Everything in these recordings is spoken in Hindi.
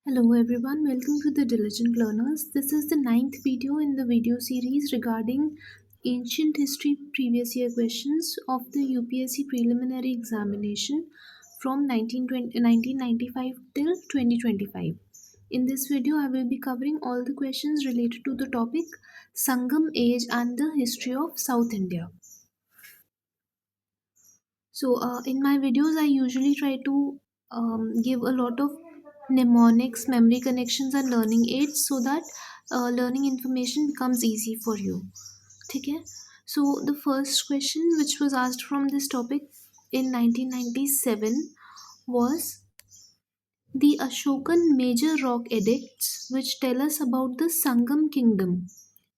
Hello everyone, welcome to the Diligent Learners. This is the ninth video in the video series regarding ancient history previous year questions of the UPSC preliminary examination from 1995 till 2025. In this video, I will be covering all the questions related to the topic Sangam Age and the history of South India. So, in my videos, I usually try to give a lot of mnemonics, memory connections, and learning aids so that learning information becomes easy for you. Okay? So, the first question which was asked from this topic in 1997 was the Ashokan major rock edicts which tell us about the Sangam kingdom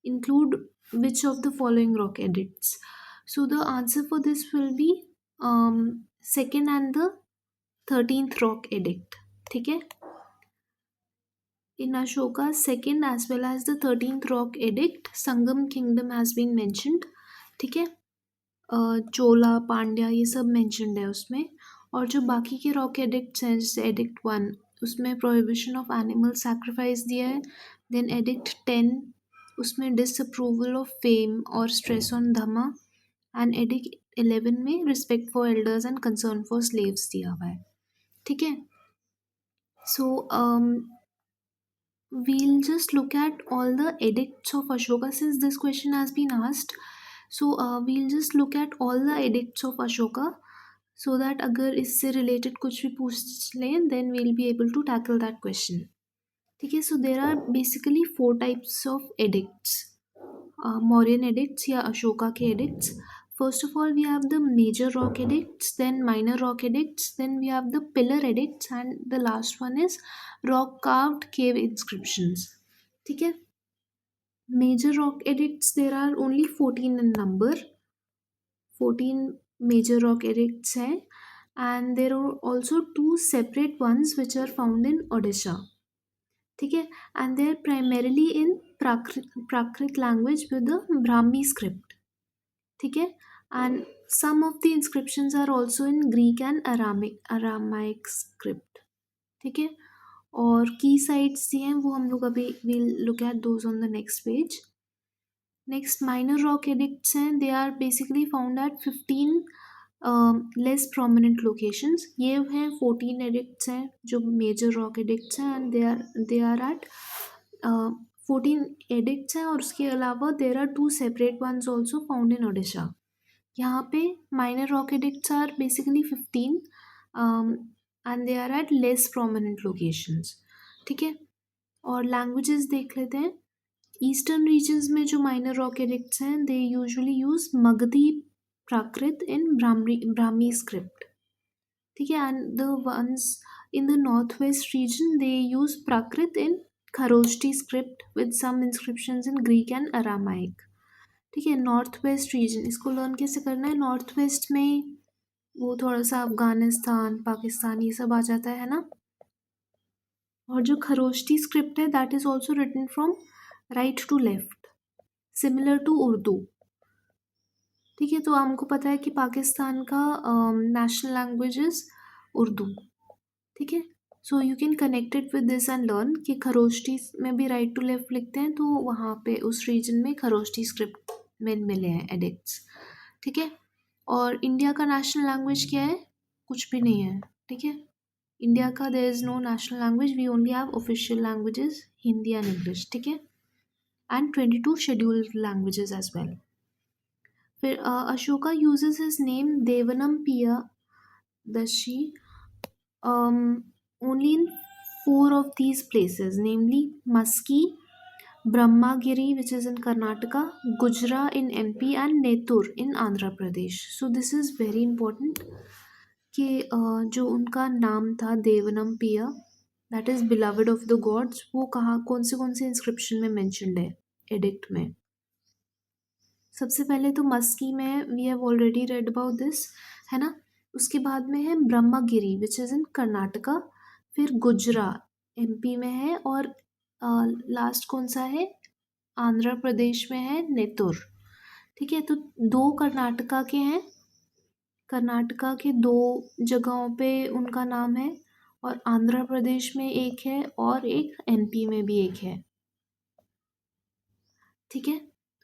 include which of the following rock edicts? So the answer for this will be second and the 13th rock edict. ठीक है? In Ashoka's second as well as the 13th rock edict, Sangam kingdom has been mentioned. ठीक है? चोला पांड्या ये सब मेंशनड है उसमें और जो बाकी के रॉक एडिक्ट्स हैं जैसे एडिक्ट 1 उसमें प्रोहिबिशन ऑफ एनिमल सैक्रिफाइस दिया है. देन एडिक्ट 10 उसमें डिसअप्रूवल ऑफ फेम और stress on Dhama and addict 11 में respect for elders and concern for slaves दिया हुआ है. ठीक है. सो we'll just look at all the edicts of Ashoka since this question has been asked. So we'll just look at all the edicts of Ashoka so that अगर इससे related कुछ भी पूछ लें then we'll be able to tackle that question. ठीक है. So there are basically four types of edicts. Mauryan edicts या अशोका के edicts. First of all, we have the major rock edicts, then minor rock edicts, then we have the pillar edicts, and the last one is rock carved cave inscriptions. ठीक है. Major rock edicts, there are only 14 in number. 14 major rock edicts हैं, and there are also two separate ones which are found in Odisha. ठीक है. And they are primarily in Prakrit language with the Brahmi script. ठीक है. And some of the inscriptions are also in Greek and Aramaic script. ठीक है. और की साइट्स दिए हैं वो हम लोग अभी we'll look at those on the next page. Next, minor rock edicts हैं, they are basically found at 15 less prominent locations. ये हैं 14 edicts हैं जो major rock edicts हैं and they are at 14 edicts हैं और उसके अलावा there are two separate ones also found in Odisha. यहाँ पे minor rock edicts are basically 15 and they are at less prominent locations. ठीक है. और languages देख लेते हैं. ईस्टर्न रीजन्स में जो माइनर रॉक एडिक्ट्स हैं they usually use Magadhi Prakrit in Brahmi script. ठीक है. And the ones in the north west region they use Prakrit in Kharosthi script with some inscriptions in Greek and Aramaic. ठीक है. नॉर्थ वेस्ट रीजन इसको लर्न कैसे करना है. नॉर्थ वेस्ट में वो थोड़ा सा अफगानिस्तान पाकिस्तान ये सब आ जाता है ना. और जो खरोष्टी स्क्रिप्ट है that is also written from right to left similar to Urdu. ठीक है. तो हमको पता है कि पाकिस्तान का नेशनल लैंग्वेज इज उर्दू. ठीक है. So you can connect it with this and learn कि खरोष्टी में भी राइट टू लेफ्ट लिखते हैं तो वहाँ पे उस रीजन में खरोष्टी स्क्रिप्ट में मिले हैं एडिक्ट्स. ठीक है. और इंडिया का नेशनल लैंग्वेज क्या है. कुछ भी नहीं है. ठीक है. इंडिया का there is no national language. We only have official languages Hindi and English. ठीक है. and 22 scheduled languages as well. फिर Ashoka uses his name Devanam Piyadashi only in 4 of these places, namely Maski, Brahmagiri which is in Karnataka, Gujra in MP and Netur in Andhra Pradesh. So this is very important कि जो उनका नाम था देवनम पिया that is beloved of the gods वो कहाँ कौन से इंस्क्रिप्शन में मेंशन्ड है एडिक्ट में. सबसे पहले तो मस्की में we have already read about this है ना. उसके बाद में है Brahmagiri which is in Karnataka. फिर गुजरा MP में है और लास्ट कौन सा है आंध्र प्रदेश में है नेतुर. ठीक है. तो 2 कर्नाटका के हैं. कर्नाटका के 2 जगहों पे उनका नाम है और आंध्र प्रदेश में एक है और एक एमपी में भी एक है। ठीक है।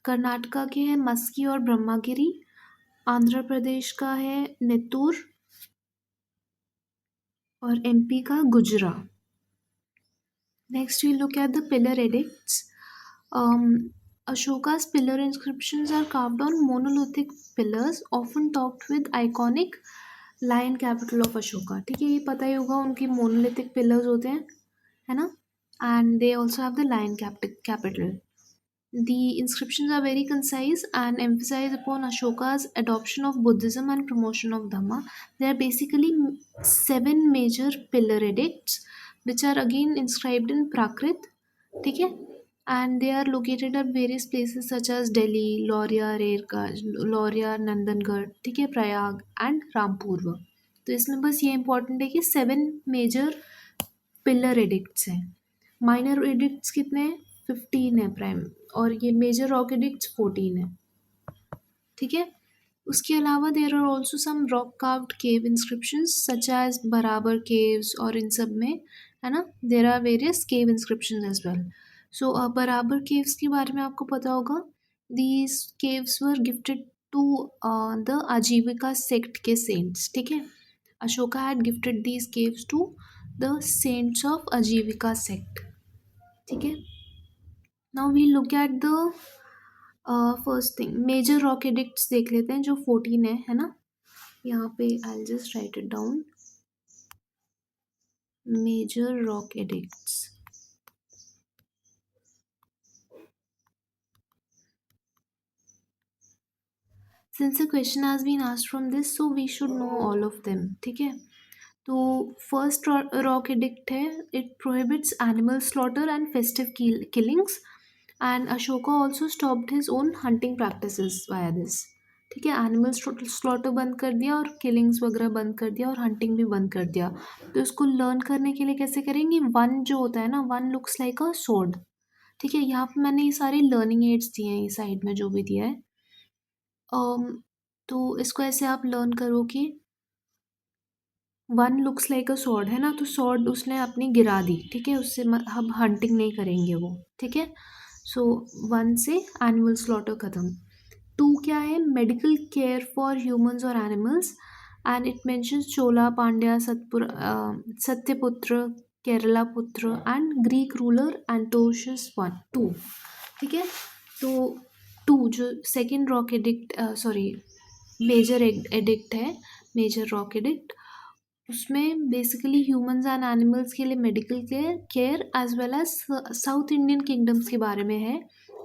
कर्नाटका के हैं मस्की और ब्रह्मागिरी। आंध्र प्रदेश का है नित्तूर और एमपी का गुजरा। Next, we look at the pillar edicts. Ashoka's pillar inscriptions are carved on monolithic pillars, often topped with iconic lion capital of Ashoka. ठीक है, ये पता ही होगा उनकी monolithic pillars होते हैं, है ना? And they also have the lion capital. The inscriptions are very concise and emphasize upon Ashoka's adoption of Buddhism and promotion of Dhamma. There are basically seven major pillar edicts, which are again inscribed in Prakrit. ठीक है, and they are located at various places such as Delhi, Lauria, Rergaj, Lauria, Nandangarh, ठीक है, प्रयाग and रामपुर. तो इसमें बस ये important है कि 7 major पिलर एडिक्ट्स हैं। माइनर एडिक्ट्स कितने हैं? 15 है प्राइम, और ये मेजर रॉक एडिक्ट्स 14 है। ठीक है। उसके अलावा there are also some rock carved cave inscriptions such as Barabar caves, और इन सब में है ना there are various cave inscriptions as well. So Barabar caves के बारे में आपको पता होगा, these caves were gifted to the Ajivika sect के सेंट्स। ठीक है, Ashoka had gifted these caves to the saints of Ajivika sect. ठीक है। Now we look at the first thing major rock edicts देख लेते हैं जो 14 है ना। यहाँ पे I just write it down, major rock edicts. Since a question has been asked from this, so we should know all of them. ठीक है, तो फर्स्ट रॉक एडिक्ट है, it prohibits animal slaughter and festive killings, and Ashoka also stopped his own hunting practices via this. ठीक है, एनिमल स्लॉटर बंद कर दिया और किलिंग्स वगैरह बंद कर दिया और हंटिंग भी बंद कर दिया। तो इसको लर्न करने के लिए कैसे करेंगे? वन जो होता है ना, वन लुक्स लाइक अ सोर्ड। ठीक है, यहाँ पे मैंने ये सारे लर्निंग एड्स दिए हैं, ये साइड में जो भी दिया है। तो इसको ऐसे आप लर्न करो कि वन लुक्स लाइक अ सॉर्ड है ना, तो सॉर्ड उसने अपनी गिरा दी। ठीक है, उससे हम हंटिंग नहीं करेंगे वो। ठीक है, सो वन से एनिमल स्लॉटर खत्म। टू क्या है? मेडिकल केयर फॉर ह्यूमंस और animals, and it mentions Chola, Pandya, Satyaputra, Keralaputra and Greek ruler Antiochus one two. ठीक है, तो टू जो second rock edict sorry major edict है, मेजर रॉक एडिक्ट, उसमें बेसिकली ह्यूमंस एंड एनिमल्स के लिए medical care as well as South Indian kingdoms के बारे में है,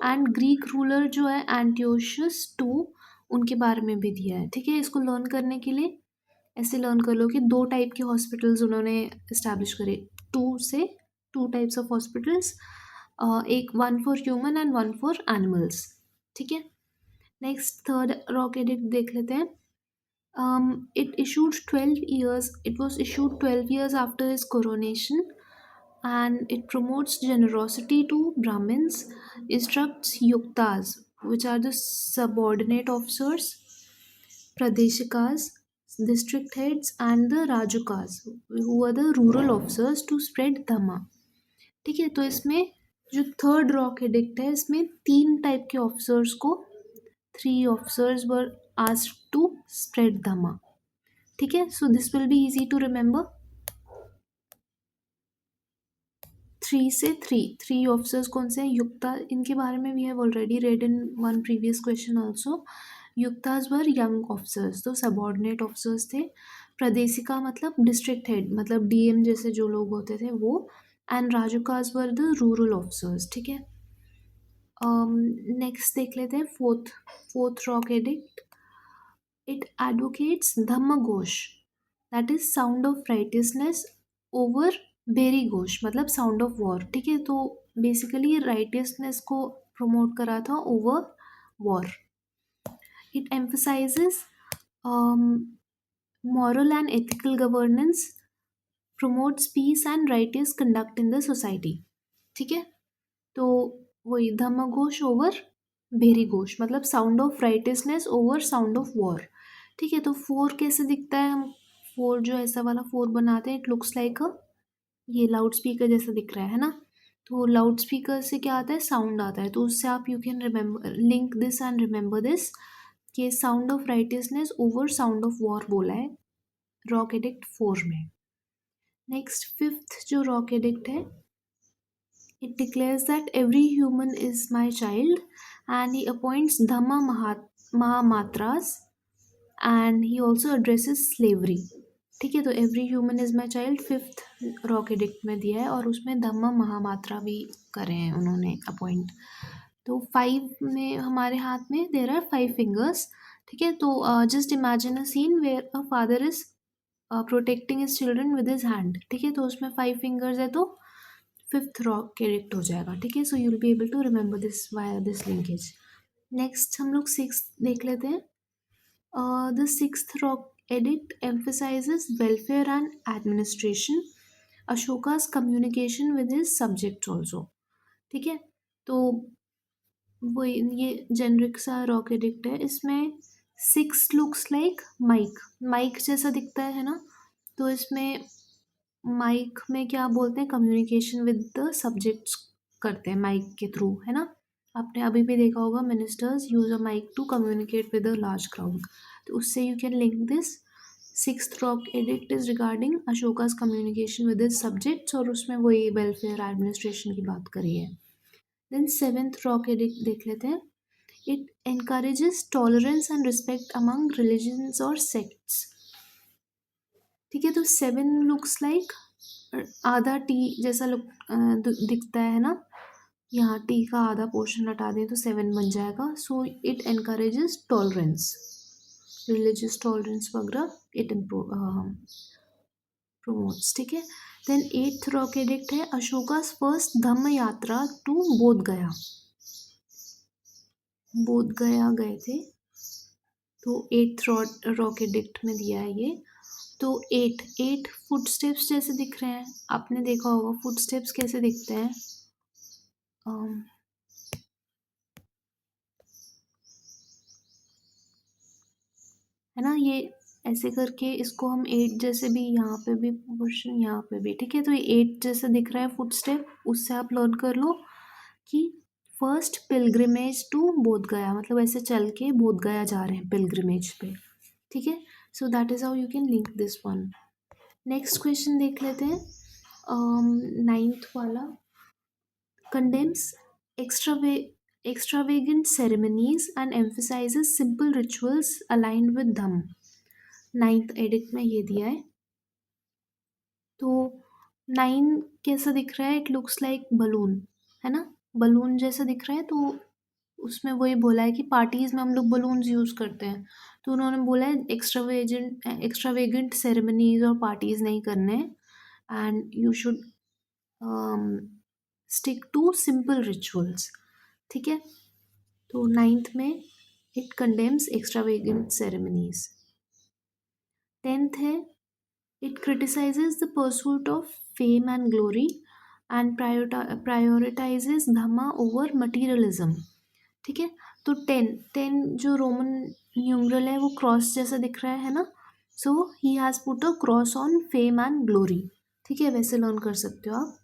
एंड ग्रीक रूलर जो है एंटियोशस टू, उनके बारे में भी दिया है। ठीक है, इसको लर्न करने के लिए ऐसे लर्न कर लो कि 2 टाइप के हॉस्पिटल्स उन्होंने इस्टेब्लिश करे, 2 टाइप्स ऑफ हॉस्पिटल्स, एक one for human and one for animals. ठीक है, नेक्स्ट थर्ड रॉक एडिक्ट देख लेते हैं। It was issued 12 years after his coronation, and it promotes generosity to Brahmins, instructs yuktas, which are the subordinate officers, pradeshikas, district heads, and the rajukas, who are the rural officers, to spread dhamma. ठीक है, तो इसमें जो थर्ड रॉक एडिक्ट है, इसमें 3 टाइप के ऑफिसर्स को, 3 officers were asked to spread dhamma. ठीक है, so this will be easy to remember. 3 officers कौन से हैं? युक्ता, इनके बारे में we have already read in one previous question also. Yuktas were young officers, तो सबॉर्डिनेट ऑफिसर्स थे। प्रदेशिका मतलब डिस्ट्रिक्ट हेड, मतलब डीएम जैसे जो लोग होते थे वो, and Rajukas were the rural officers. ठीक है, नेक्स्ट देख लेते हैं fourth rock edict. It advocates dhamma ghosh, that is sound of righteousness over bheri ghosh, मतलब साउंड ऑफ वॉर। ठीक है, तो बेसिकली राइटियसनेस को प्रमोट करा था over war. It emphasises moral and ethical governance, promotes peace and righteous conduct in the society. ठीक है, तो वही धम्म घोष ओवर भेरी घोष, मतलब sound of righteousness over sound of war. ठीक है, तो 4 कैसे दिखता है? हम 4 जो ऐसा वाला 4 बनाते हैं, इट लुक्स लाइक अ ये लाउड स्पीकर जैसा दिख रहा है ना। तो लाउड स्पीकर से क्या आता है, साउंड आता है, तो उससे आप you can remember link this and remember this कि sound of righteousness over sound of war बोला है रॉक एडिक्ट 4 में। नेक्स्ट फिफ्थ जो रॉक एडिक्ट है, it declares that every human is my child, and he appoints Dhamma Mahamatras, and he also addresses slavery. ठीक है, तो every human is my child fifth rock addict में दिया है, और उसमें धम्मा महामात्रा भी करे हैं उन्होंने अपॉइंट। तो 5 में हमारे हाथ में देर आर 5 फिंगर्स। ठीक है, तो just imagine a scene where a father is protecting his children with his hand. ठीक है, तो उसमें 5 फिंगर्स है, तो फिफ्थ रॉक करेक्ट हो जाएगा। ठीक है, so you will be able to remember this via this linkage. Next हम लोग सिक्स देख लेते हैं। The sixth rock edict emphasizes welfare and administration, Ashoka's communication with his subjects also। ठीक है, तो वो ये जेनरिक सा रॉक एडिक्ट है। इसमें 6 लुक्स लाइक माइक, माइक जैसा दिखता है ना। तो इसमें माइक में क्या बोलते हैं, कम्युनिकेशन विद द सब्जेक्ट्स करते हैं माइक के थ्रू, है ना। आपने अभी भी देखा होगा ministers use a mic to communicate with a large crowd, तो उससे you can link this. Sixth rock edict is regarding Ashoka's communication with his subjects, और उसमें वही वेलफेयर एडमिनिस्ट्रेशन की बात करी है। देन सेवेंथ रॉक एडिक्ट देख लेते हैं। It encourages tolerance and respect among religions और सेक्ट्स। ठीक है, तो 7 लुक्स लाइक आधा टी जैसा लुक दिखता है ना। यहाँ टी का आधा पोर्शन हटा दें तो 7 बन जाएगा। So it encourages tolerance, religious tolerance वगैरह इट प्रमोट्स। ठीक है, देन एट्थ रॉक एडिक्ट है अशोकास फर्स्ट धम्म यात्रा टू बोध गया। बोध गया गए थे, तो एट्थ रॉक एडिक्ट में दिया है ये। तो एट एट फुटस्टेप्स जैसे दिख रहे हैं, आपने देखा होगा फुटस्टेप्स कैसे दिखते हैं। अम, है ना, ये ऐसे करके इसको हम एट जैसे भी, यहाँ पे भी पोर्शन, यहाँ पे भी। ठीक है, तो ये एट जैसे दिख रहा है फुटस्टेप, उससे आप लर्न कर लो कि फर्स्ट पिलग्रिमेज टू बोध गया, मतलब ऐसे चल के बोध गया जा रहे हैं पिलग्रिमेज पे। ठीक है, so that is how you can link this one. Next question देख लेते हैं, नाइन्थ वाला। condemns extravagant ceremonies and emphasizes simple rituals aligned with Dhamma. Ninth addict में ये दिया है। तो 9 कैसा दिख रहा है, इट लुक्स लाइक बलून, है ना, बलून जैसा दिख रहा है। तो उसमें वही बोला है कि पार्टीज में हम लोग बलून्स यूज करते हैं, तो उन्होंने बोला है एक्स्ट्रावेगेंट सेरेमनीज और पार्टीज नहीं करने, and you should stick to simple rituals. ठीक है, तो नाइन्थ में it condemns extravagant ceremonies. 10th है it criticises the pursuit of fame and glory and prioritises dhamma over materialism. ठीक है, तो 10 जो रोमन न्यूमरल है वो क्रॉस जैसा दिख रहा है ना। So he has put a cross on fame and glory. ठीक है, वैसे लर्न कर सकते हो आप।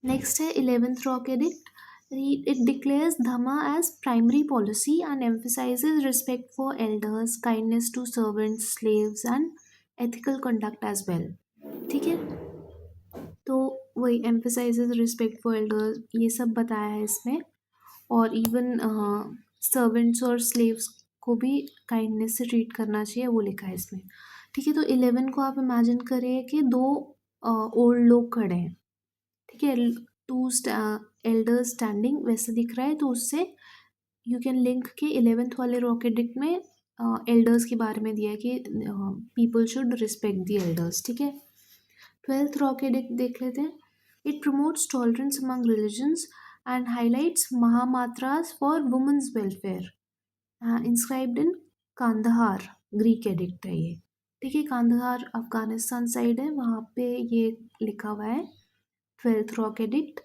नेक्स्ट है 11th rock edict. It declares Dhamma as primary policy and emphasizes respect for elders, kindness to servants, slaves, and ethical conduct as well। ठीक है, तो वही emphasizes respect for elders, ये सब बताया है इसमें, और इवन सर्वेंट्स और स्लेव्स को भी काइंडनेस से ट्रीट करना चाहिए, वो लिखा है इसमें। ठीक है, तो 11 को आप इमेजिन करिए कि दो ओल्ड लोग खड़े हैं। ठीक है, टू एल्डर्स स्टैंडिंग वैसे दिख रहा है, तो उससे यू कैन लिंक के 11th वाले रॉकेडिक में एल्डर्स के बारे में दिया है कि people should respect the elders. ठीक है, 12th रॉकेडिक देख लेते हैं। It promotes tolerance among religions and highlights Mahamatras for women's welfare, inscribed in Kandahar. Greek edict है ये। ठीक है, कांधार अफगानिस्तान साइड है, वहाँ पे ये लिखा हुआ है 12th रॉक एडिक्ट।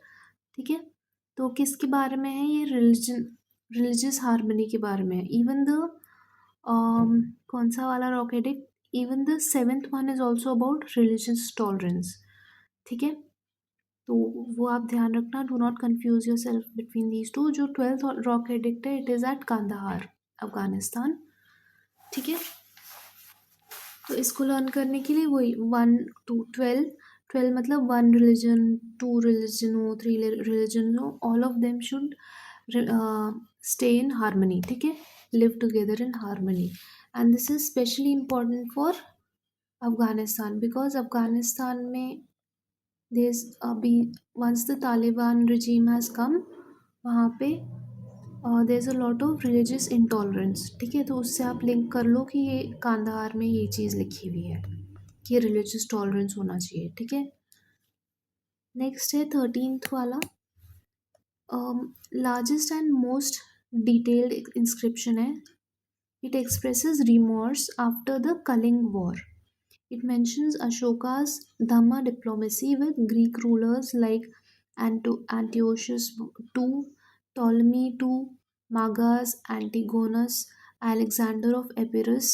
ठीक है, तो किसके बारे में है ये, रिलीजियस हार्मनी के बारे में है। इवन द कौन सा वाला rock edict, even the 7th one is also about religious tolerance. ठीक है, तो वो आप ध्यान रखना, do not confuse yourself between these two. जो 12th रॉक एडिक्ट है, it is at Kandahar, Afghanistan. ठीक है, तो इसको लर्न करने के लिए वही 1 to 12, 12 मतलब 1 रिलीजन, 2 रिलीजन हो, 3 रिलीजन हो, all of them should stay in harmony. ठीक है, live together in harmony. And this is especially important for Afghanistan, because Afghanistan में देस अभी once the Taliban regime has come, वहाँ पे there is a lot of religious intolerance. ठीक है, तो उससे आप लिंक कर लो कि ये कांधार में ये चीज़ लिखी हुई है कि रिलीजियस टॉलरेंस होना चाहिए। ठीक है, नेक्स्ट है 13th वाला, largest and most detailed inscription है। It expresses remorse after the Kalinga war. It mentions Ashoka's Dhamma diplomacy with Greek rulers like Antiochus II, Ptolemy II, Magas, Antigonus, Alexander of Epirus,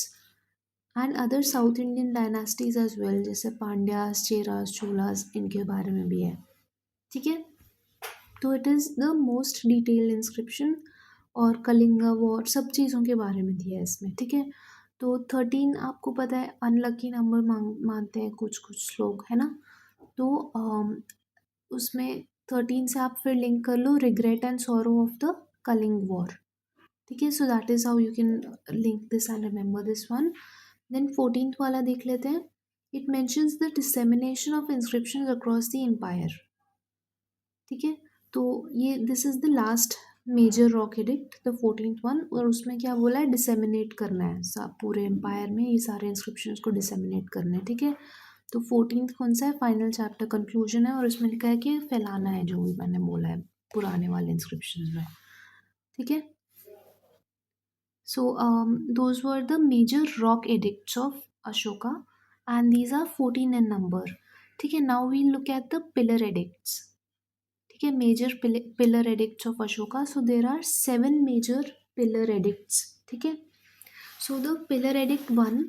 and other South Indian dynasties as well, जैसे पांड्यास, चेरास, चोलास, इनके बारे में भी है। ठीक है, तो it is the most detailed inscription, और कलिंगा वॉर सब चीज़ों के बारे में दिया है इसमें। ठीक है, तो 13 आपको पता है अनलकी नंबर मानते हैं कुछ कुछ लोग, है ना। तो उसमें 13 से आप फिर लिंक कर लो regret and sorrow of the Kalinga war. ठीक है, so that is how you can link this and remember this one. Then 14th वाला देख लेते हैं। It mentions the dissemination of inscriptions across the empire. ठीक है, तो ये this is the last major rock edict, the 14th one, और उसमें क्या बोला है, डिसेमिनेट करना है पूरे एम्पायर में, ये सारे इंस्क्रिप्शंस को डिसेमिनेट करना है। ठीक है, तो 14th कौन सा है, फाइनल चैप्टर कंक्लूजन है, और उसमें लिखा है कि फैलाना है जो भी मैंने बोला है पुराने वाले इंस्क्रिप्शंस में। ठीक है, so those were the major rock edicts of Ashoka, and these are 14 in number. ठीक है, now we look at the pillar edicts. ठीक है, major pillar edicts of Ashoka. So there are 7 major pillar edicts. ठीक है, so the pillar edict 1,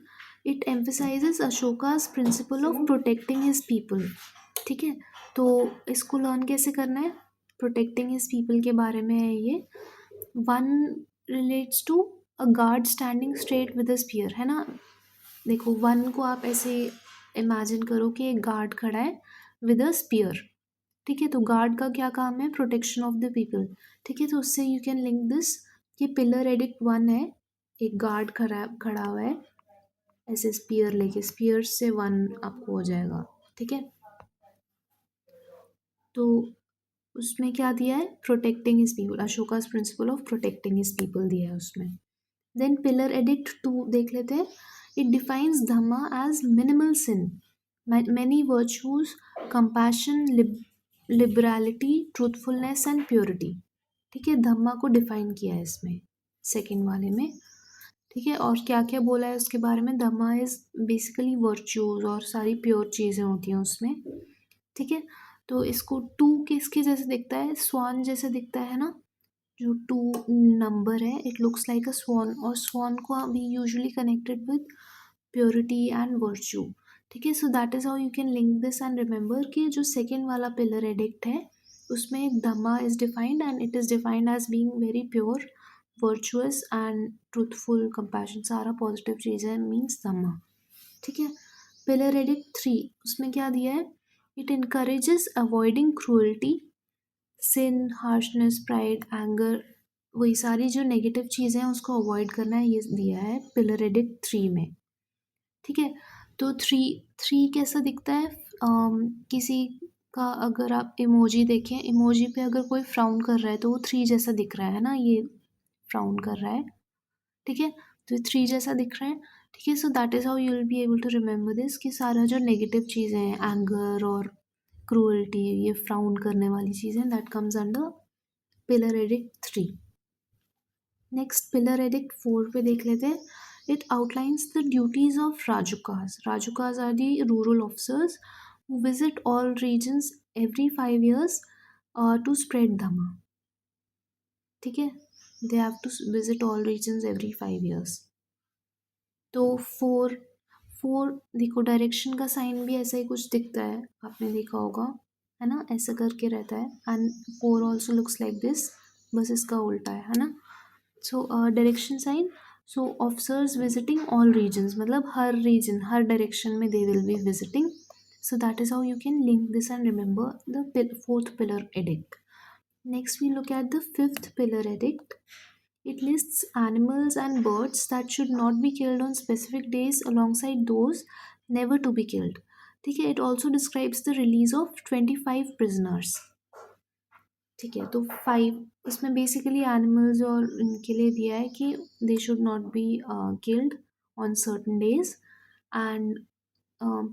it emphasizes Ashoka's principle of protecting his people. ठीक है, तो इसको लर्न कैसे करना है, प्रोटेक्टिंग हिज पीपल के बारे में है ये। 1 relates to a guard standing straight with a spear, है ना। देखो 1 को आप ऐसे इमेजिन करो कि एक गार्ड खड़ा है विद अ स्पीयर। ठीक है, तो गार्ड का क्या काम है, प्रोटेक्शन ऑफ द पीपल। ठीक है, तो उससे यू कैन लिंक दिस कि पिलर एडिक्ट 1 है, एक गार्ड खड़ा खड़ा हुआ है ऐसे स्पीयर लेके, स्पीयर से 1 आपको हो जाएगा। ठीक है, तो उसमें क्या दिया है, protecting his people, Ashoka's principle of protecting his people दिया है उसमें। देन पिलर एडिक्ट 2 देख लेते हैं। It defines dhamma as minimal sin, many virtues, compassion, liberality, truthfulness and purity. ठीक है, धम्मा को डिफाइन किया है इसमें सेकंड वाले में। ठीक है, और क्या क्या बोला है उसके बारे में, धम्मा इज बेसिकली वर्च्यूज और सारी प्योर चीज़ें होती हैं उसमें। ठीक है, तो इसको 2 किसके जैसे दिखता है, स्वान जैसे दिखता है ना, जो 2 नंबर है, it looks like a swan, और स्वान को we usually connected with purity and virtue. ठीक है, so that is how you can link this and remember कि जो सेकेंड वाला पिलर एडिक्ट है उसमें dhamma is defined, and it is defined as being very pure, virtuous and truthful, compassion, सारा पॉजिटिव चीज़ें मीन्स धम्मा। ठीक है, पिलर एडिक्ट 3, उसमें क्या दिया है, it encourages avoiding cruelty, sin, harshness, pride, anger, वही सारी जो नेगेटिव चीज़ें हैं उसको अवॉइड करना है, ये दिया है पिलर एडिक्ट 3 में। ठीक है, तो 3 कैसा दिखता है, किसी का अगर आप इमोजी देखें, इमोजी पे अगर कोई फ्राउन कर रहा है तो वो 3 जैसा दिख रहा है ना, ये फ्राउन कर रहा है। ठीक है, तो 3 जैसा दिख रहा है। ठीक है, so that is how you will be able to remember this कि सारा जो नेगेटिव चीज़ें हैं, एंगर और क्रूअल्टी, ये फ्राउन करने वाली चीज़ें, that comes under pillar edict 3। Next pillar edict 4 पे देख लेते हैं। It outlines the duties of Rajukas. Rajukas are the rural officers who visit all regions every 5 years to spread dhamma. ठीक है, they have to visit all regions every 5 years. तो फोर देखो, डायरेक्शन का साइन भी ऐसा ही कुछ दिखता है, आपने देखा होगा, है ना, ऐसा करके रहता है। And four also looks like this, बस इसका उल्टा है ना। सो डायरेक्शन साइन, सो ऑफिसर्स विजिटिंग ऑल रीजन्स, मतलब हर रीजन, हर डायरेक्शन में they will be visiting. So that is how you can link this and remember the fourth pillar edict. Next, we look at the fifth pillar edict. It lists animals and birds that should not be killed on specific days alongside those never to be killed. ठीक है, it also describes the release of 25 prisoners. ठीक है, तो 5 उसमें बेसिकली एनिमल्स और इनके लिए दिया है कि they should not be killed on certain days, and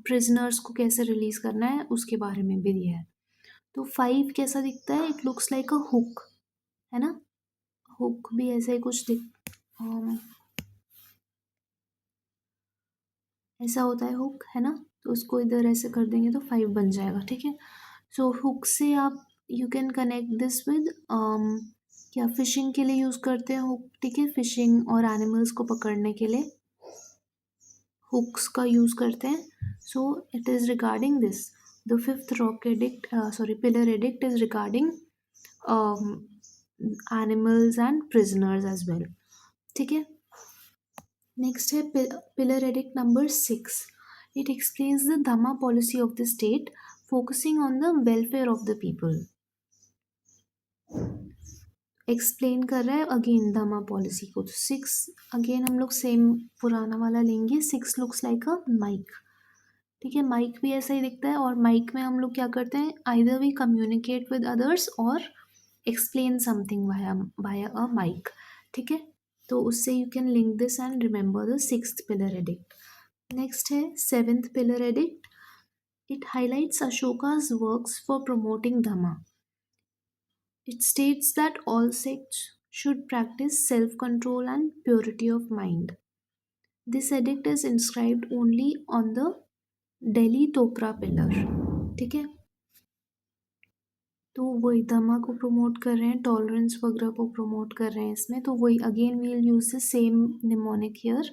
prisoners को कैसे रिलीज करना है उसके बारे में भी दिया है। तो 5 कैसा दिखता है, it looks like a hook, है ना, हुक भी ऐसा ही कुछ ऐसा होता है हुक, है ना, तो उसको इधर ऐसे कर देंगे तो 5 बन जाएगा। ठीक है, सो हुक से आप you can connect this with क्या फिशिंग के लिए यूज़ करते हैं हुक, ठीक है, फिशिंग और एनिमल्स को पकड़ने के लिए हुक्स का यूज़ करते हैं। So it is regarding this, the fifth rock edict, sorry pillar edict is regarding animals and prisoners as well. ठीक है, नेक्स्ट है pillar edict number 6. It explains the dhamma policy of the state focusing on the welfare of the people. Explain कर रहा है अगेन धम्मा पॉलिसी को। तो 6 अगेन हम लोग सेम पुराना वाला लेंगे। 6 लुक्स लाइक अ माइक, ठीक है, माइक भी ऐसा ही दिखता है, और माइक में हम लोग क्या करते हैं, either we communicate with others और explain something via a mic. ठीक है, तो उससे you can link this and remember the sixth pillar edict. Next है seventh pillar edict. It highlights Ashoka's works for promoting dhamma. It states that all sects should practice self-control and purity of mind. This edict is inscribed only on the Delhi Topra pillar. ठीक है, तो वही धम्मा को प्रमोट कर रहे हैं, टॉलरेंस वगैरह को प्रमोट कर रहे हैं इसमें, तो वही again we'll use the same mnemonic here,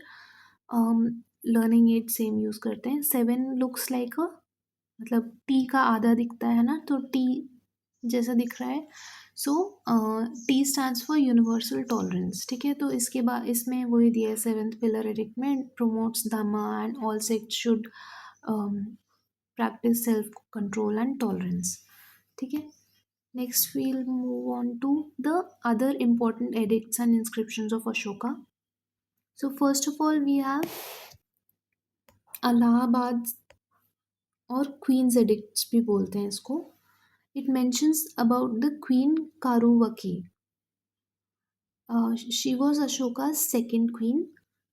learning aid same use करते हैं। 7 लुक्स लाइक अ, मतलब टी का आधा दिखता है ना, तो टी जैसा दिख रहा है। So T stands for universal tolerance. ठीक है, तो इसके बाद इसमें वही दिया है सेवेंथ पिलर एडिक्ट में, promotes dhamma and all sects should practice self control and tolerance. ठीक है, next we'll move on to the other important edicts and inscriptions of Ashoka. So first of all we have Allahabad और क्वींस एडिक्ट्स भी बोलते हैं इसको. It mentions about the Queen Karuvaki. She was Ashoka's second queen.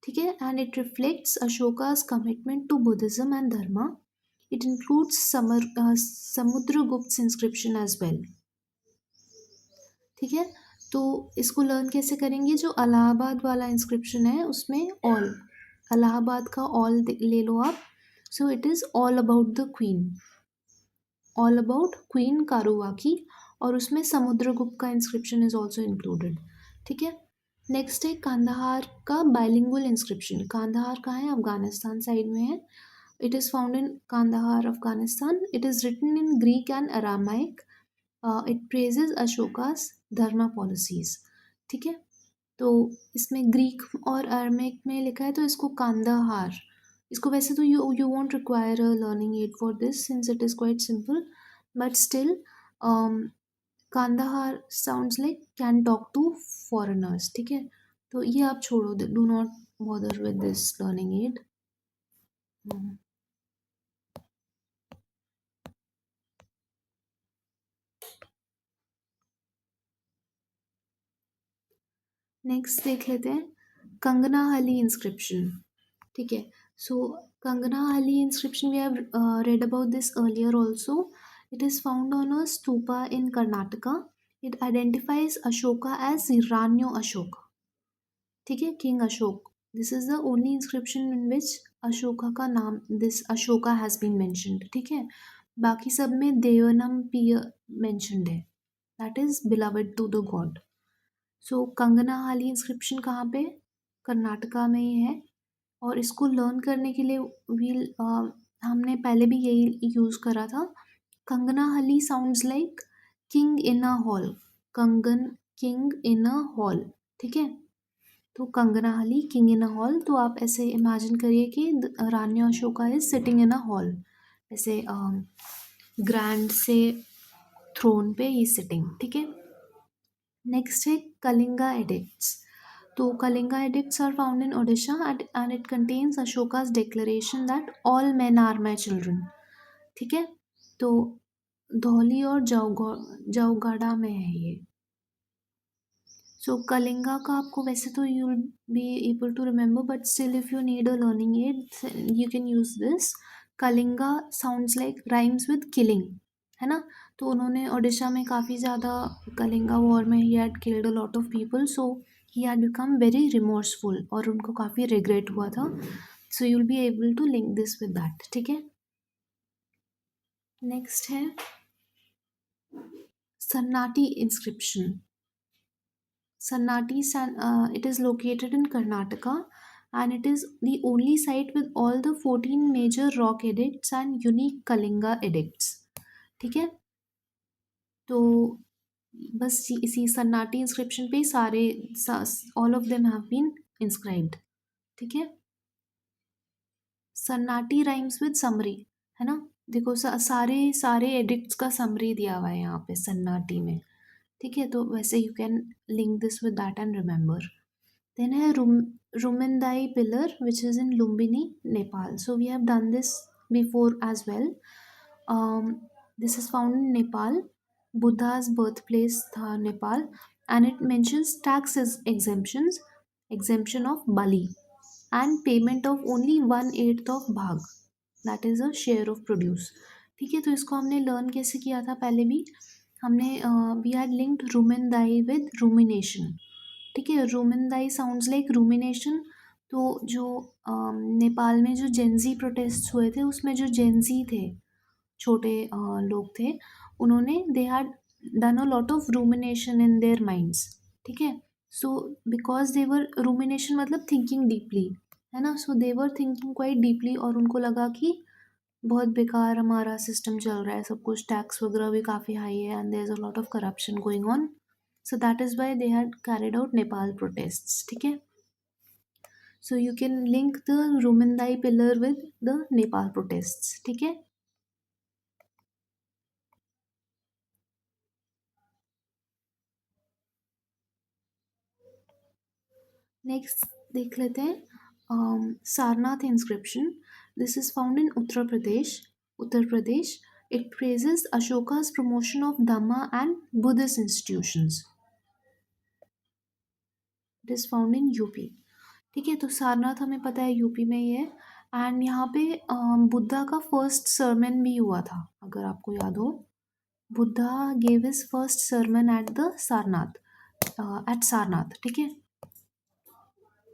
ठीक है, and it reflects Ashoka's commitment to Buddhism and Dharma. It includes Samudragupta's inscription as well. ठीक है, तो इसको लर्न कैसे करेंगे, जो अलाहाबाद वाला इंस्क्रिप्शन है उसमें ऑल, अलाहाबाद का ऑल ले लो आप. So it is all about the queen, all about queen Karuvaki, और उसमें समुद्रगुप्त का इंस्क्रिप्शन इज ऑल्सो इंक्लूडेड. ठीक है, नेक्स्ट है कांधार का बाइलिंगुअल इंस्क्रिप्शन. कांधार कहाँ है, अफगानिस्तान साइड में है. It is found in Kandahar Afghanistan. It is written in Greek and Aramaic. It praises Ashoka's dharma policies. ठीक है, तो इसमें ग्रीक और अरामिक में लिखा है, तो इसको कांदाहार, इसको वैसे तो you won't require a learning aid for this since it is quite simple, but still Kandahar sounds like can talk to foreigners. ठीक है, तो ये आप छोड़ो, do not bother with this learning aid. Next देख लेते हैं कंगना हली इंस्क्रिप्शन. ठीक है, so Kanganahalli inscription we have read about this earlier also. It is found on a stupa in Karnataka. It identifies Ashoka as Ranyo Ashoka. ठीक है, king Ashok. This is the only inscription in which Ashoka का नाम, this Ashoka has been mentioned. ठीक है, बाकी सब में देवनम पिय मेंशन्ड है, that is beloved to the god. So Kanaganahalli inscription कहाँ पे, कर्नाटका में ही है. और इसको लर्न करने के लिए हमने पहले भी यही यूज़ करा था। कंगना हली sounds like king in a hall. कंगन किंग इन अ हॉल, ठीक है। तो कंगना हली किंग इन अ हॉल, तो आप ऐसे इमेजिन करिए कि रानी Ashoka is sitting in a hall, ऐसे ग्रैंड से थ्रोन पे ही सिटिंग, ठीक है। नेक्स्ट है कलिंगा एडिक्ट्स। तो Kalinga edicts are found in Odisha and it contains Ashoka's declaration that all men are my children, ठीक है। तो धौली और जाऊगाड़ा में है ये। सो कलिंगा का आपको वैसे तो you will be able to remember, but still if you need a learning aid you can use this. Kalinga sounds like rhymes with killing, है ना। तो उन्होंने ओडिशा में काफ़ी ज़्यादा कलिंगा वॉर में he had killed a lot of people, so he had become very remorseful और उनको काफ़ी रिग्रेट हुआ था। So you will be able to link this with that, ठीक है। नेक्स्ट है Sannati inscription. Sannati, it is located in Karnataka and it is the only site with all the 14 major rock edicts and unique Kalinga edicts, ठीक है। तो बस इसी सन्नाटी इंस्क्रिप्शन पे सारे all of them have been inscribed, ठीक है। सन्नाटी राइम्स विद समरी, है ना। देखो सारे सारे एडिक्ट्स का समरी दिया हुआ है यहाँ पे सन्नाटी में, ठीक है। तो वैसे you can link this with that and remember. Then a Rumindai pillar, which is in Lumbini, Nepal. So we have done this before as well. This is found in Nepal. Buddha's birthplace, Nepal, and it mentions exemptions, exemption of Bali, and payment of only 1/8 of bhag, that is a share of produce, ठीक है। तो इसको हमने लर्न कैसे किया था पहले भी हमने, we had linked Rummindei with rumination, ठीक है। Rummindei sounds like rumination. तो जो नेपाल में जो जेंजी प्रोटेस्ट हुए थे उसमें जो जेंजी थे, छोटे लोग थे, उन्होंने they had done a lot of rumination in their minds, ठीक है। So because they were rumination मतलब थिंकिंग डीपली, है ना। सो दे वर थिंकिंग क्वाइट डीपली और उनको लगा कि बहुत बेकार हमारा सिस्टम चल रहा है, सब कुछ टैक्स वगैरह भी काफ़ी हाई है and there is a lot of corruption going on. So that is why they had carried out Nepal protests, ठीक है। So you can link the Rummindei pillar with the Nepal protests, ठीक है। नेक्स्ट देख लेते हैं Sarnath inscription. This is found in Uttar Pradesh. Uttar Pradesh, it praises Ashoka's promotion of dhamma and Buddhist institutions. It is found in UP, ठीक है। तो सारनाथ हमें पता है यूपी में ही है एंड यहाँ पे बुद्धा का फर्स्ट सरमन भी हुआ था, अगर आपको याद हो। Buddha gave his first sermon at the Sarnath, at Sarnath, ठीक है।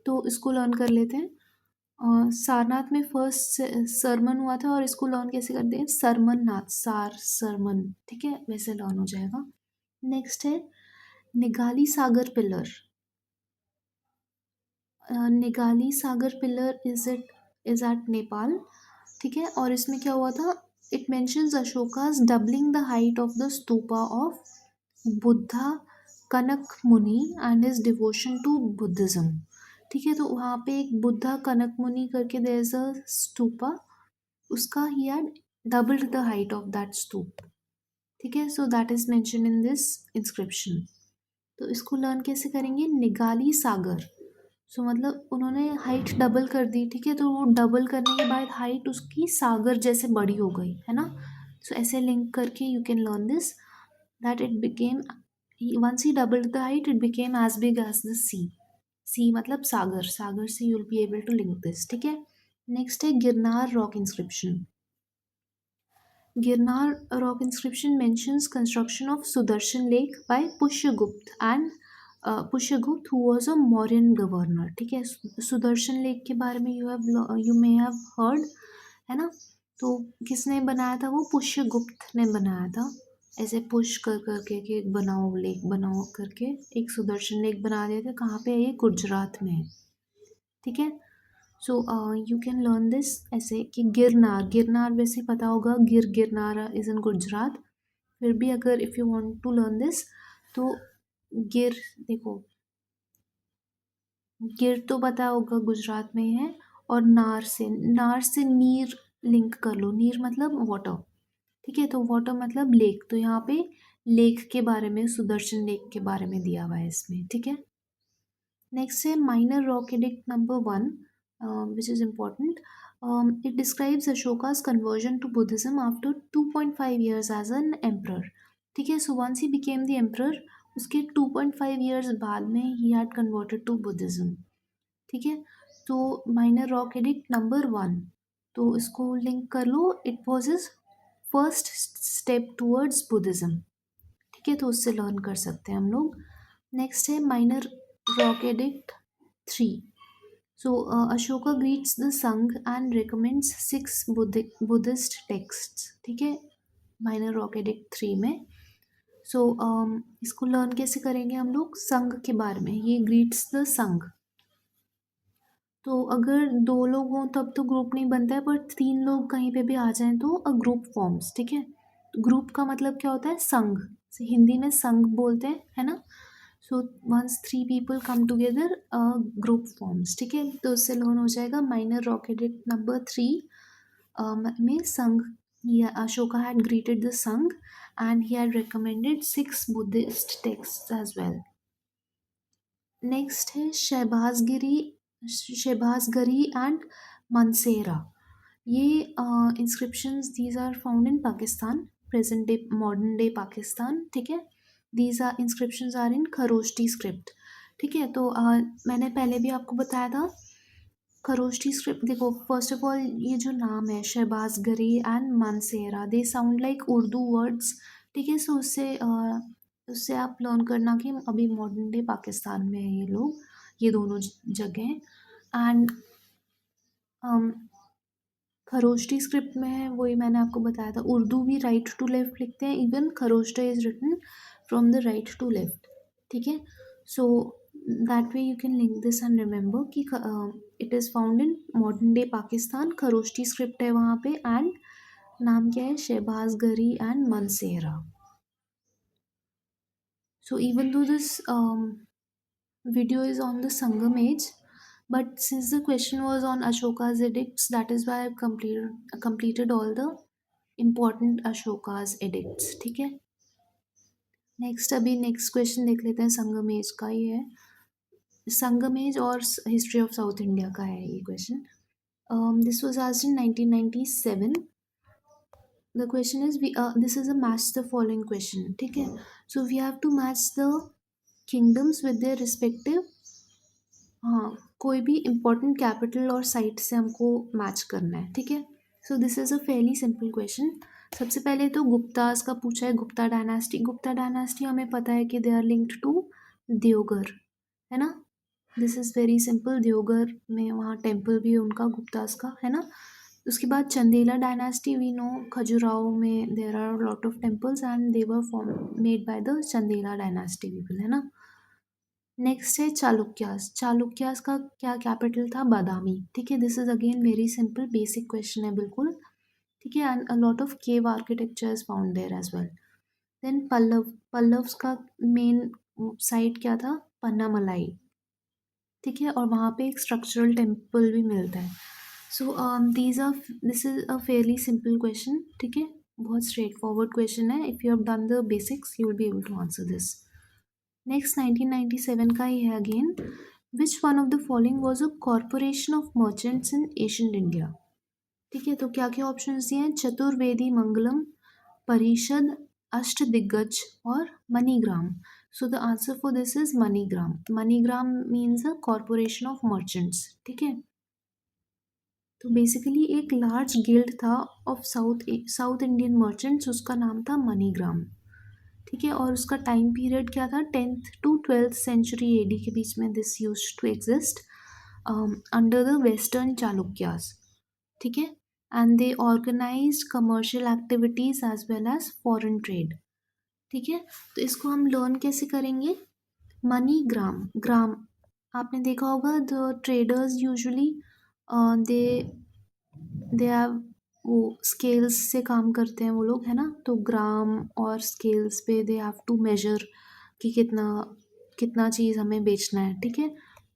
तो इसको लर्न कर लेते हैं। सारनाथ में फर्स्ट सरमन हुआ था और इसको लर्न कैसे करते हैं, सरमन नाथ, सरमन, ठीक है, वैसे लर्न हो जाएगा। नेक्स्ट है Nigali Sagar pillar. Nigali Sagar pillar is at Nepal, ठीक है। और इसमें क्या हुआ था, it mentions Ashoka's doubling the height of the stupa of Buddha Kanakamuni and his devotion to Buddhism, ठीक है। तो वहाँ पे एक बुद्धा कनक मुनि करके देयर इज अ स्तूपा, उसका he had doubled the height of that stupa, ठीक है। So that is mention in this inscription. तो इसको लर्न कैसे करेंगे, निगाली सागर। सो मतलब उन्होंने हाइट डबल कर दी, ठीक है। तो वो डबल करने के बाद हाइट उसकी सागर जैसे बड़ी हो गई, है ना। सो ऐसे लिंक करके you can learn this, that it became, once he doubled the height it became as big as the sea. Sea मतलब सागर, सागर से you will be able to link this, ठीक है। नेक्स्ट है Girnar rock inscription. Girnar rock inscription mentions construction of Sudarshan lake by Pushyagupta and Pushyagupta who was a Mauryan governor, ठीक है। सुदर्शन लेक के बारे में यू मे हैव हर्ड, है ना। तो किसने बनाया था, वो पुष्यगुप्त ने बनाया था। ऐसे पुश कर करके कि बनाओ लेक बनाओ करके एक सुदर्शन लेक बना दिया था। कहाँ पे है ये, गुजरात में है, ठीक है। So you can learn this ऐसे कि गिरनार, गिरनार वैसे पता होगा, गिरनार इज़ इन गुजरात। फिर भी अगर if you want to learn this तो गिर, देखो गिर तो पता होगा गुजरात में ही है, और नार से नीर लिंक कर लो। नीर मतलब वाटर, ठीक है, तो वाटर मतलब लेक, तो यहाँ पे लेक के बारे में, सुदर्शन लेक के बारे में दिया हुआ है इसमें, ठीक है। नेक्स्ट है minor rock edict number 1, which is important. It describes Ashoka's conversion to Buddhism after 2.5 years as an emperor, ठीक है। So once he became the emperor, उसके 2.5 years बाद में he had converted to Buddhism, ठीक है। तो माइनर रॉक एडिक्ट नंबर 1, तो इसको लिंक कर लो, it was is first step towards Buddhism, ठीक है, तो उससे लर्न कर सकते हैं हम लोग। नेक्स्ट है minor rock addict 3। So Ashoka greets the sangha and recommends 6 Buddhist texts, ठीक है, माइनर रॉक एडिक्ट 3 में। सो इसको लर्न कैसे करेंगे हम लोग, संघ के बारे में, ये ग्रीट्स द संघ। तो अगर 2 लोग हों तब तो ग्रुप नहीं बनता है, पर 3 लोग कहीं पे भी आ जाएँ तो अ ग्रुप फॉर्म्स, ठीक है। ग्रुप का मतलब क्या होता है, संघ, से हिंदी में संघ बोलते हैं, है ना। So once 3 people come together a group forms, ठीक है, तो उससे लर्न हो जाएगा माइनर रॉक एडिक्ट नंबर 3 में संघ, या Ashoka had greeted the sangha and he had recommended 6 Buddhist texts as well. Next है शहबाजगरी एंड मनसेरा। ये inscriptions these are found in Pakistan, present day modern day Pakistan, ठीक है। These are inscriptions are in Kharosthi script, ठीक है। तो मैंने पहले भी आपको बताया था खरोष्टी स्क्रिप्ट, देखो फर्स्ट ऑफ ऑल ये जो नाम है Shahbazgarhi and Mansehra, they sound like Urdu words, ठीक है। सो उससे आप लर्न करना कि अभी मॉडर्न डे पाकिस्तान में है ये लोग, ये दोनों जगह। एंड खरोष्टी स्क्रिप्ट में है, वही मैंने आपको बताया था, उर्दू भी राइट टू लेफ्ट लिखते हैं, even Kharoshta is written from the right to left, ठीक है। So that way you can link this and remember कि it is found in modern day Pakistan, Kharosthi script है वहाँ पे, एंड नाम क्या है, Shahbazgarhi and Mansehra. So even though this video is on the Sangam age, but since the question was on Ashoka's edicts, that is why I've completed all the important Ashoka's edicts, ठीक है। नेक्स्ट, अभी नेक्स्ट क्वेश्चन देख लेते हैं, संगम एज का ही है, संगम एज और हिस्ट्री ऑफ साउथ इंडिया का है ये question. This was asked in 1997। The question is, this is a match the following question, ठीक है। So we have to match the kingdoms with their respective, हाँ, कोई भी इम्पोर्टेंट कैपिटल और साइट से हमको मैच करना है, ठीक है। So this is a fairly simple question. सबसे पहले तो गुप्तास का पूछा है, गुप्ता डायनास्टी, गुप्ता डायनास्टी हमें पता है कि they are linked to Deogarh, है ना। This is very simple, Deogarh में वहाँ टेम्पल भी है उनका, गुप्तास का, है ना। उसके बाद Chandela dynasty, we know Khajuraho में there are lot of temples and they were form made by the Chandela dynasty people, है ना। नेक्स्ट है चालुक्यास, चालुक्यास का क्या कैपिटल था, बादामी, ठीक है। This is again very simple basic question है बिल्कुल, ठीक है। And a lot of cave architecture is found there as well. Then Pallavas का मेन साइट क्या था, पन्नामलाई, ठीक है, और वहाँ पे एक स्ट्रक्चरल टेम्पल भी मिलता है। So this is a fairly simple question, ठीक है, बहुत स्ट्रेट फॉरवर्ड क्वेश्चन है। If you have done the basics you will be able to answer this. Next 1997 का ही है again, which one of the following was a corporation of merchants in ancient India, ठीक है। तो क्या क्या ऑप्शंस दिए हैं, चतुर्वेदी मंगलम, परिषद, अष्टदिग्गज और MoneyGram. So the answer for this is MoneyGram, MoneyGram means a corporation of merchants, ठीक है। तो बेसिकली एक लार्ज गिल्ड था ऑफ साउथ इंडियन मर्चेंट्स, उसका नाम था मनीग्राम, ठीक है। और उसका टाइम पीरियड क्या था, 10th to 12th century AD के बीच में this use to exist under the western Chalukyas, ठीक है। And they organize commercial activities as well as foreign trade, ठीक है। तो इसको हम लर्न कैसे करेंगे, मनी ग्राम, ग्राम आपने देखा होगा the traders usually they they have वो स्केल्स से काम करते हैं वो लोग, है ना? तो ग्राम और स्केल्स पे दे हैव टू मेजर कि कितना कितना चीज़ हमें बेचना है, ठीक है?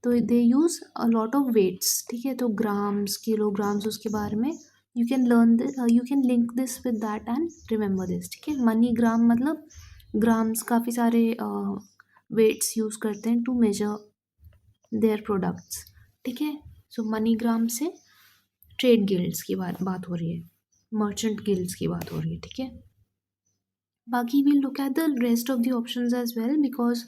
तो they use a lot of weights, ठीक है? तो ग्राम्स, किलोग्राम्स, उसके बारे में you can learn you can link this with that and remember this, ठीक है? मनी ग्राम मतलब ग्राम्स, काफ़ी सारे वेट्स यूज़ करते हैं टू मेजर देयर प्रोडक्ट्स, ठीक है? सो मनी ग्राम से ट्रेड गिल्ड्स की बात बात हो रही है, मर्चेंट गिल्ड्स की बात हो रही है, ठीक है? बाकी we'll look at the rest of the options as well, because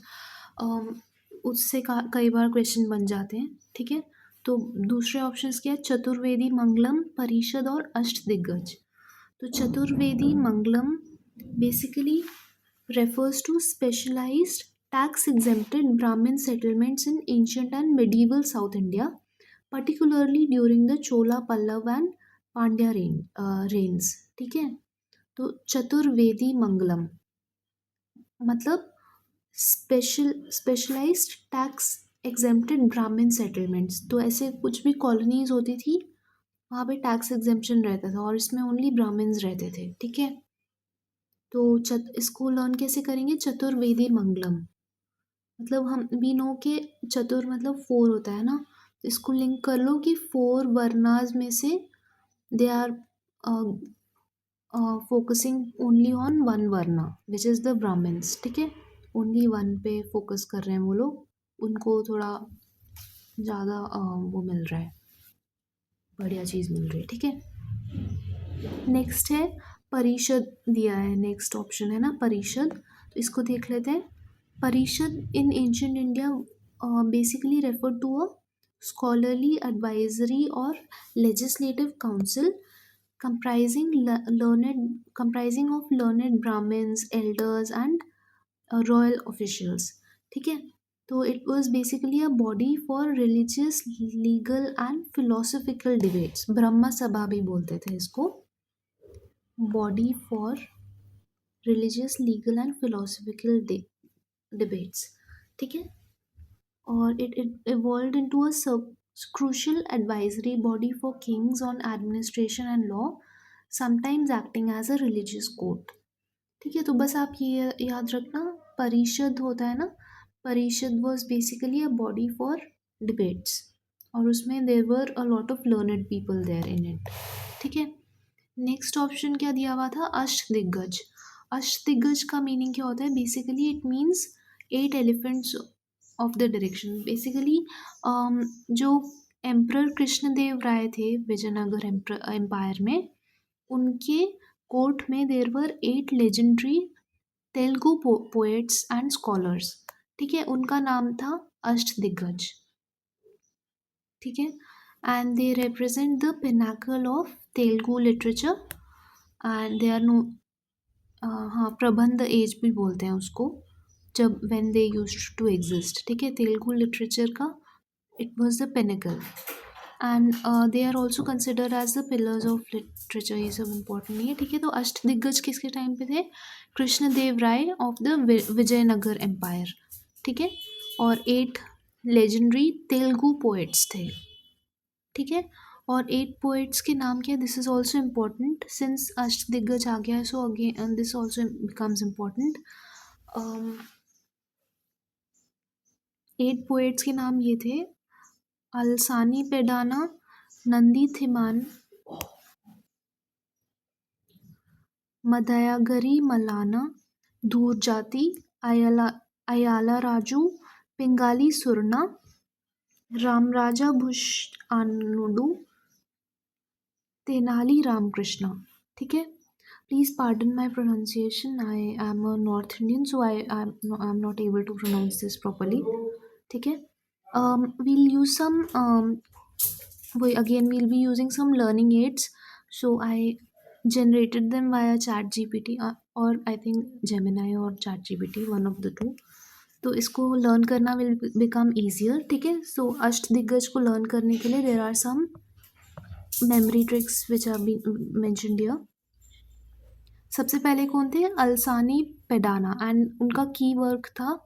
उससे कई बार क्वेश्चन बन जाते हैं, ठीक है? तो दूसरे ऑप्शंस क्या है? चतुर्वेदी मंगलम, परिषद और अष्टदिग्गज। तो चतुर्वेदी मंगलम basically refers to specialized tax exempted Brahmin settlements in ancient and medieval South India, particularly during the Chola, Pallav and Pandya reigns, ठीक है? तो चतुर्वेदी मंगलम मतलब स्पेशलाइज्ड टैक्स एग्जेम्प्टेड ब्राह्मण सेटलमेंट्स। तो ऐसे कुछ भी कॉलोनीज होती थी, वहाँ पे टैक्स एग्जेम्पशन रहता था और इसमें ओनली ब्राह्मण्स रहते थे, ठीक है? तो इसको लर्न कैसे करेंगे? चतुर्वेदी मंगलम मतलब हम वी नो के चतुर मतलब फोर होता है ना, तो इसको लिंक कर लो कि फोर वर्नाज में से they are focusing only on one varna which is the Brahmins, ठीक है? ओनली वन पे फोकस कर रहे हैं वो लोग, उनको थोड़ा ज़्यादा वो मिल रहा है, बढ़िया चीज़ मिल रही है, ठीक है? नेक्स्ट है परिषद, दिया है नेक्स्ट ऑप्शन है ना परिषद, तो इसको देख लेते हैं। Parishad in ancient India basically refer to a scholarly advisory or legislative council comprising of learned brahmins, elders and royal officials, ठीक है? तो it was basically a body for religious, legal and philosophical debates, ब्रह्म सभा भी बोलते थे इसको, body for religious, legal and philosophical debates, ठीक है? और it evolved into a crucial advisory body for kings on administration and law, sometimes acting as a religious court, ठीक है? तो बस आप ये याद रखना, परिषद होता है ना, parishad was basically a body for debates और उसमें there were a lot of learned people there in it, ठीक है? नेक्स्ट ऑप्शन क्या दिया हुआ था? अष्टदिग्गज। अष्टदिग्गज का मीनिंग क्या होता है? Basically it means 8 elephants of the direction. Basically जो एम्परर कृष्णदेव राय थे विजयनगर एम्पायर में, उनके कोर्ट में there were 8 legendary Telugu poets and scholars, ठीक है? उनका नाम था अष्टदिग्गज, ठीक है? And they represent the pinnacle of Telugu literature and they are no, हाँ प्रबंध एज भी बोलते हैं उसको, जब when they used to exist, ठीक है? तेलुगु लिटरेचर का it was the pinnacle and they are also consider as the pillars of literature. ये सब इम्पोर्टेंट नहीं है, ठीक है? तो अष्टदिग्गज किसके टाइम पे थे? कृष्णदेव राय ऑफ द विजयनगर एम्पायर, ठीक है? और 8 लेजेंडरी तेलुगु पोएट्स थे, ठीक है? और 8 पोएट्स के नाम क्या है? This is also important since Ashtadiggaja आ गया है, so again this also becomes important. 8 poets के नाम ये थे: अलसानी पेडाना, नंदी थिमान, मदयागरी मलाना, धूरजाति, अयला अयाला राजू, पिंगाली सुरना, रामराजा भुष आनुडू, तेनाली रामकृष्णा, ठीक है? Please pardon my pronunciation, I am a north Indian, so I am not able to pronounce this properly, ठीक है? we'll use some again we'll be using some learning aids, so I generated them via chat gpt or I think gemini or chat gpt, one of the two। तो इसको लर्न करना विल बिकम ईजियर, ठीक है? सो अष्टदिग्गज को लर्न करने के लिए there are some memory tricks which are been mentioned here. सबसे पहले कौन थे? अलसानी पेडाना, एंड उनका की वर्क था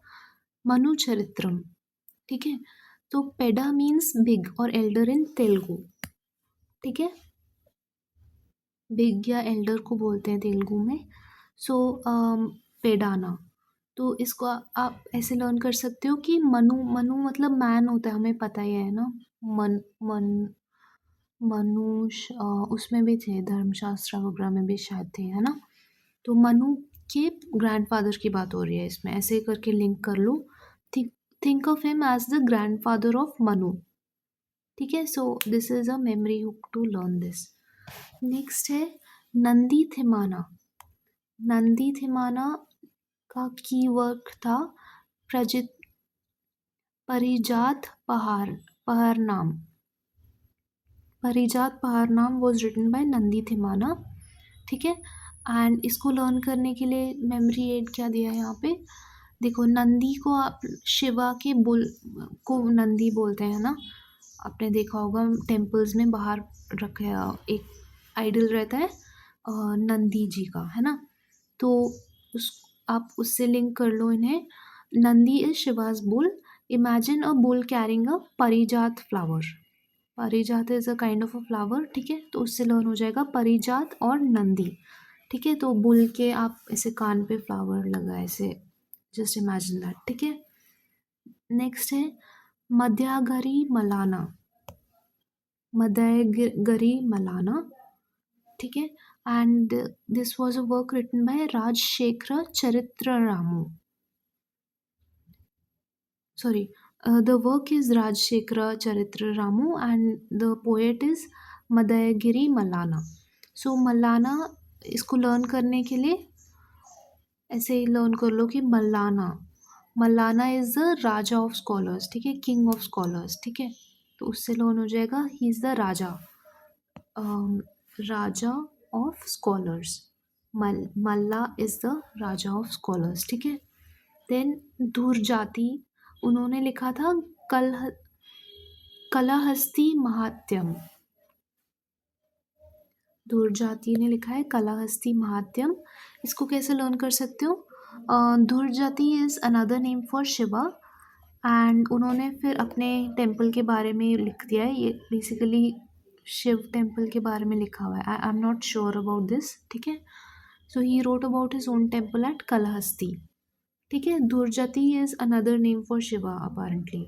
मनु चरित्रम, ठीक है? तो पेडा मीन्स बिग और एल्डर इन तेलुगु, ठीक है, बिग या एल्डर को बोलते हैं तेलुगु में। सो पेडाना। तो इसको आप ऐसे लर्न कर सकते हो कि मनु, मनु मतलब मैन होता है, हमें पता ही है ना। मन मन मनुष्य उसमें भी थे, धर्मशास्त्र वगैरह में भी शायद थे, है ना। तो मनु के ग्रैंडफादर की बात हो रही है इसमें, ऐसे करके लिंक कर लो। Think think of him as the grandfather of Manu. ठीक है, so this is a memory hook to learn this. Next है नंदी थिमाना। नंदी थिमाना का कीवर्ड था प्रजित परिजात पहाड़ पहरनाम। परिजात पहरनाम वॉज रिटन बाय नंदी थिमाना। ठीक है, एंड इसको लर्न करने के लिए मेमोरी एड क्या दिया है यहाँ पे। देखो, नंदी को आप शिवा के बुल को नंदी बोलते हैं ना। आपने देखा होगा टेम्पल्स में बाहर रखे एक आइडल रहता है नंदी जी का, है ना। तो उस आप उससे लिंक कर लो इन्हें। Nandi is Shiva's bull. Imagine a bull carrying a parijat flower. Parijat is a kind of a flower. ठीक है, तो उससे लर्न हो जाएगा परिजात और नंदी। ठीक है, तो बुल के आप ऐसे कान पे फ्लावर लगा ऐसे, जस्ट इमेजिन दैट। ठीक है, नेक्स्ट है मध्यागरी मलाना। मदयगरी मलाना। ठीक है, and this was a work written by Rajashekhara Charitramu. Sorry, the work is Rajashekhara Charitramu and the poet is Madayagari Mallana. So Mallana, इसको लर्न करने के लिए ऐसे ही लर्न कर लो कि Mallana. Mallana is the raja of scholars. ठीक है, किंग ऑफ स्कॉलर्स। ठीक है, तो उससे लर्न हो जाएगा he is the Raja, Raja of scholars. Malla is the raja of scholars. ठीक है, देन धूर जाति, उन्होंने लिखा था कल कलाहस्ती महात्यम। धुर्जाति ने लिखा है कलाहस्ती महात्यम। इसको कैसे लर्न कर सकते हो। Dhurjati is another name for Shiva, and उन्होंने फिर अपने टेम्पल के बारे में लिख दिया है। ये बेसिकली शिव टेम्पल के बारे में लिखा हुआ है। I am not sure about this. ठीक है, so he wrote about his own temple at Kalahasti. ठीक है, Dhurjati is another name for Shiva apparently.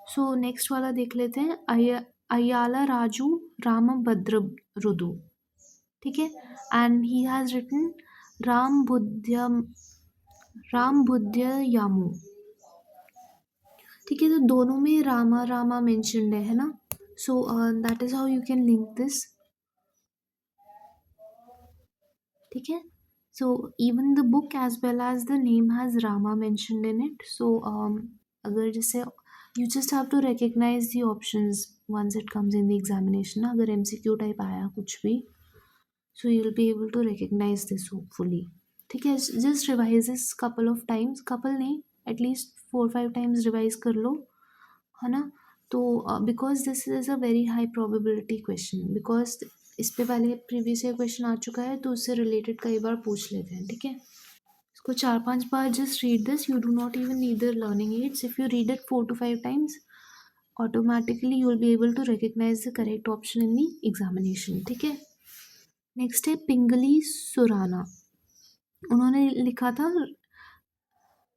So next वाला देख लेते हैं, अय्याला राजू रामभद्र रुदु। ठीक है, एंड ही हैज रिटन राम बुद्ध राम बुद्ध यामू। ठीक है, तो दोनों में रामा रामा मेंशनड है ना। So that is how you can link this. ठीक है, so even the book as well as the name has Rama mentioned in it. So अगर जैसे you just have to recognize the options once it comes in the examination. अगर एमसीक्यू टाइप आया कुछ भी, so you'll be able to recognize this hopefully. ठीक है, just revise this couple of times, couple नहीं, at least 4-5 times revise कर लो, है ना। तो because this is a very high probability question, because इस पे पहले प्रीवियस ईयर क्वेश्चन आ चुका है, तो उससे रिलेटेड कई बार पूछ लेते हैं। ठीक है, इसको 4-5 बार just read this. You do not even need the learning aids. If you read it 4 to 5 times, automatically you will be able to recognize the correct option in the examination. ठीक है, नेक्स्ट है पिंगली सुराना। उन्होंने लिखा था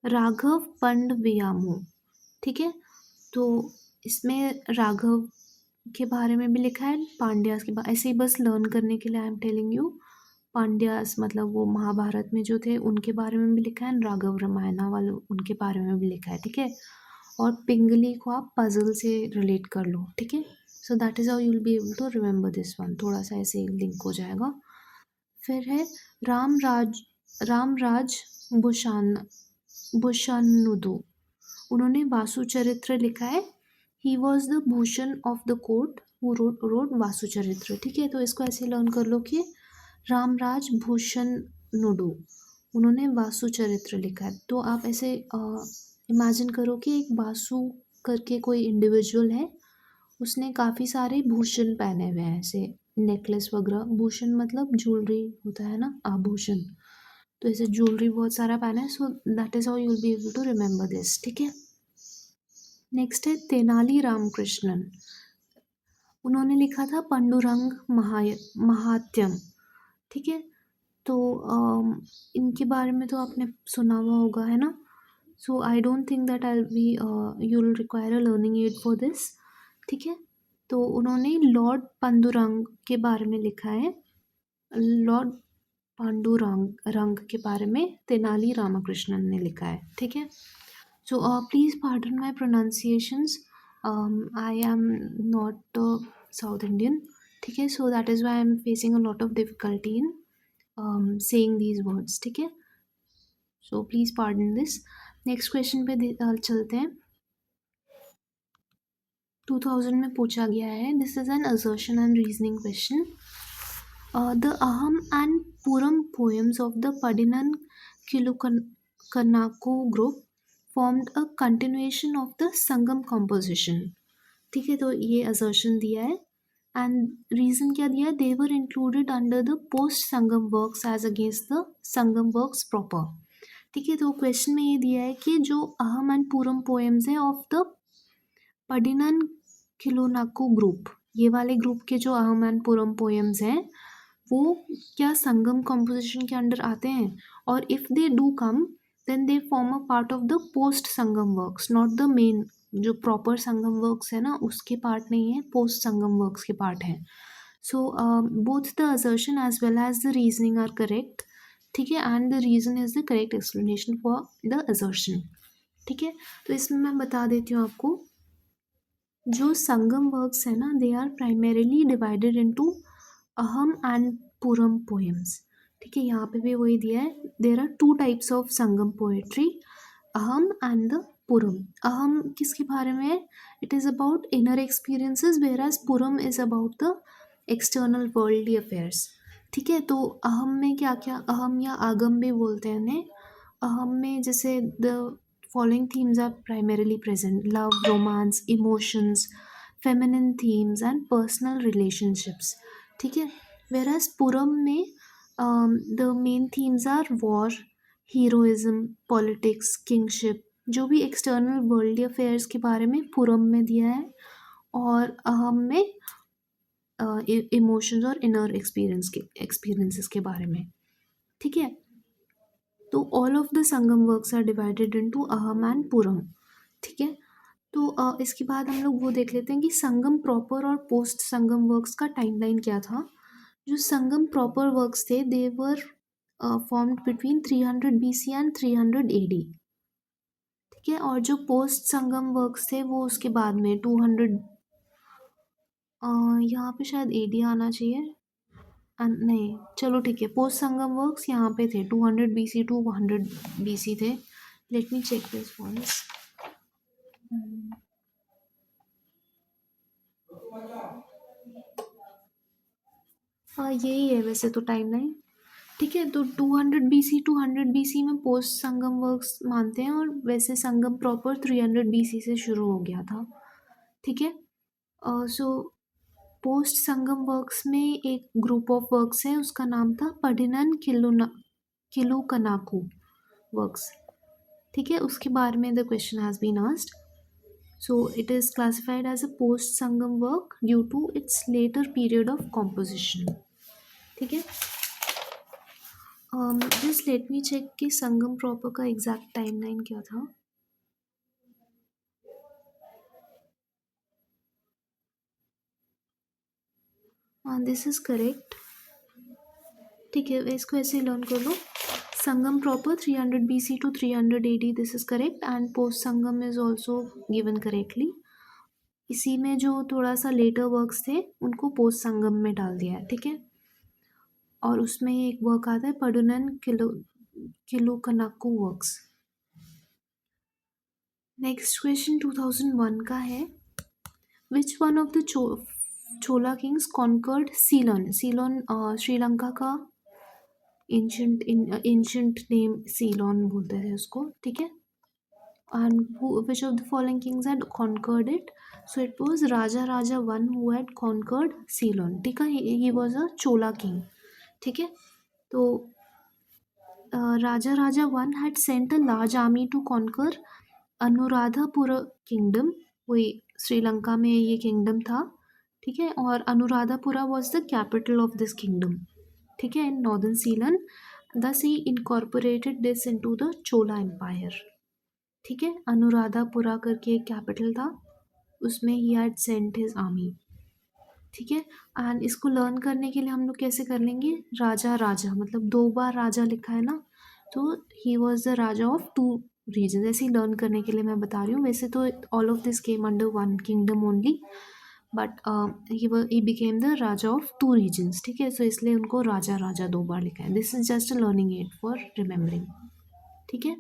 राघव पंड व्यामो। ठीक है, तो इसमें राघव के बारे में भी लिखा है, पांड्यास के बारे, ऐसे ही बस लर्न करने के लिए I am telling you. Pandyas मतलब वो महाभारत में जो थे उनके बारे में भी लिखा है, राघव रामायणा वाले उनके बारे में भी लिखा है। ठीक है, और पिंगली को आप पजल से रिलेट कर लो। ठीक है, so that is how you will be able to remember this one. थोड़ा सा ऐसे लिंक हो जाएगा। फिर है रामराज बुशान बुशानुदु। उन्होंने वासुचरित्र लिखा है। He was the Bhushan of the court who wrote Vasucharitra. ठीक है, तो इसको ऐसे लर्न कर लो कि रामराज भूषण नुडू, उन्होंने वासुचरित्र लिखा है। तो आप ऐसे इमेजिन करो कि एक वासु करके कोई इंडिविजुअल है, उसने काफ़ी सारे भूषण पहने हुए हैं, ऐसे नेकलेस वगैरह। भूषण मतलब ज्वेलरी होता है ना, आभूषण। तो ऐसे ज्वेलरी बहुत सारा पहना है। So that is how you will be able to remember this. ठीक है, नेक्स्ट है तेनाली रामकृष्णन। उन्होंने लिखा था पांडुरंग महात्यम। ठीक है, तो इनके बारे में तो आपने सुना हुआ होगा, है ना? So I don't think that I be you will require a learning aid for this. ठीक है, तो उन्होंने लॉर्ड पांडुरंग के बारे में लिखा है। लॉर्ड पांडुरंग रंग के बारे में तेनाली रामकृष्णन ने लिखा है। ठीक है, so please pardon my pronunciations. I am not South Indian. ठीक है, so that is why I'm facing a lot of difficulty in saying these words. ठीक है, so please pardon this. Next question पे चलते हैं। 2000 में पूछा गया है। This is an assertion and reasoning question. The Aham and Puram poems of the Padinan Kilukanaku group formed a continuation of the Sangam composition. ठीक है, तो ये assertion दिया है and reason क्या दिया है? They were included under the post Sangam works as against the Sangam works proper. ठीक है, तो क्वेश्चन में ये दिया है कि जो अहम एंड पूरम पोएम्स हैं ऑफ द पडिनन किलोनाको ग्रुप, ये वाले ग्रुप के जो अहम एंड पूरम पोएम्स हैं वो क्या संगम कॉम्पोजिशन के अंडर आते हैं? और if they do come then they form a part of the post Sangam works, not the main जो प्रॉपर संगम वर्क्स है ना उसके पार्ट नहीं है, पोस्ट संगम वर्क्स के पार्ट हैं। So both the assertion as well as the reasoning are correct. ठीक है, and the reason is the correct explanation for the assertion. ठीक है, तो इसमें मैं बता देती हूँ आपको, जो संगम वर्क्स है ना they are primarily divided into Aham and Puram poems. ठीक है, यहाँ पे भी वही दिया है, there are two types of Sangam poetry, Aham and the Puram. Aham किसके बारे में है? It is about inner experiences, whereas Puram is about the external worldly affairs. ठीक है, तो अहम में क्या क्या, अहम या आगम भी बोलते हैं इन्हें। अहम में जैसे the following themes are primarily present: love, romance, emotions, feminine themes and personal relationships. ठीक है, whereas पुरम में the main themes are war, heroism, politics, kingship, जो भी एक्सटर्नल वर्ल्ड अफेयर्स के बारे में पुरम में दिया है, और अहम में इमोशंस और इनर एक्सपीरियंसेस के बारे में। ठीक है, तो all of the Sangam works are divided into Aham and Puram. ठीक है, तो इसके बाद हम लोग वो देख लेते हैं कि संगम प्रॉपर और पोस्ट संगम वर्क्स का टाइमलाइन क्या था। जो संगम प्रॉपर वर्क्स थे they were formed between 300 BC and 300 AD। ठीक है, और जो पोस्ट संगम वर्क्स थे वो उसके बाद में 200, यहाँ पे शायद AD आना चाहिए, नहीं चलो ठीक है, पोस्ट संगम वर्क्स यहाँ पे थे 200 BC टू 100 BC थे। Let me check this once. हाँ यही है वैसे तो टाइमलाइन। ठीक है, तो 200 BC टू 100 BC में पोस्ट संगम वर्क्स मानते हैं, और वैसे संगम प्रॉपर 300 BC से शुरू हो गया था। ठीक है, सो पोस्ट संगम वर्क्स में एक ग्रुप ऑफ वर्क्स है, उसका नाम था पडिनन किलुकनाकू वर्क्स। ठीक है, उसके बारे में the question has been asked. So it is classified as a post Sangam work due to its later period of composition. ठीक है, जस्ट लेट मी चेक कि संगम प्रॉपर का एग्जैक्ट टाइमलाइन क्या था। This is correct. ठीक है, इसको ऐसे ही लर्न कर लो। Sangam proper 300 BC to 300 AD, this is correct, and post Sangam is also given correctly. इसी में जो थोड़ा सा लेटर वर्क्स थे उनको पोस्ट संगम में डाल दिया है। ठीक है, और उसमें एक वर्क आता है पडुनन किलुकनाकू वर्क्स। नेक्स्ट क्वेश्चन 2001 का है, विच one of the Chola Kings conquered सीलन? सीलोन श्रीलंका का एंशंट नेम सीलोन बोलते थे उसको। ठीक है, and which of the following kings had conquered it? So it was Raja Raja one who had conquered Ceylon. ठीक है, he was a Chola king. ठीक है, तो Raja Raja one had sent a large army to conquer Anuradhapur kingdom, वही श्रीलंका में ये किंगडम था, ठीक है, और Anuradhapura was the capital of this kingdom, ठीक है, in northern Ceylon. Thus he incorporated this into the Chola empire. ठीक है, अनुराधापुरा करके एक कैपिटल था, उसमें he had sent his army. ठीक है, एंड इसको लर्न करने के लिए हम लोग कैसे कर लेंगे, राजा राजा, मतलब दो बार राजा लिखा है ना, तो he was the raja of two region. ऐसे ही लर्न करने के लिए मैं बता रही हूँ, वैसे तो all of this came under one kingdom only, but he became the raja of two reasons. ठीक है, सो इसलिए उनको राजा राजा दो बार लिखा है। This is just a learning aid for remembering. ठीक है,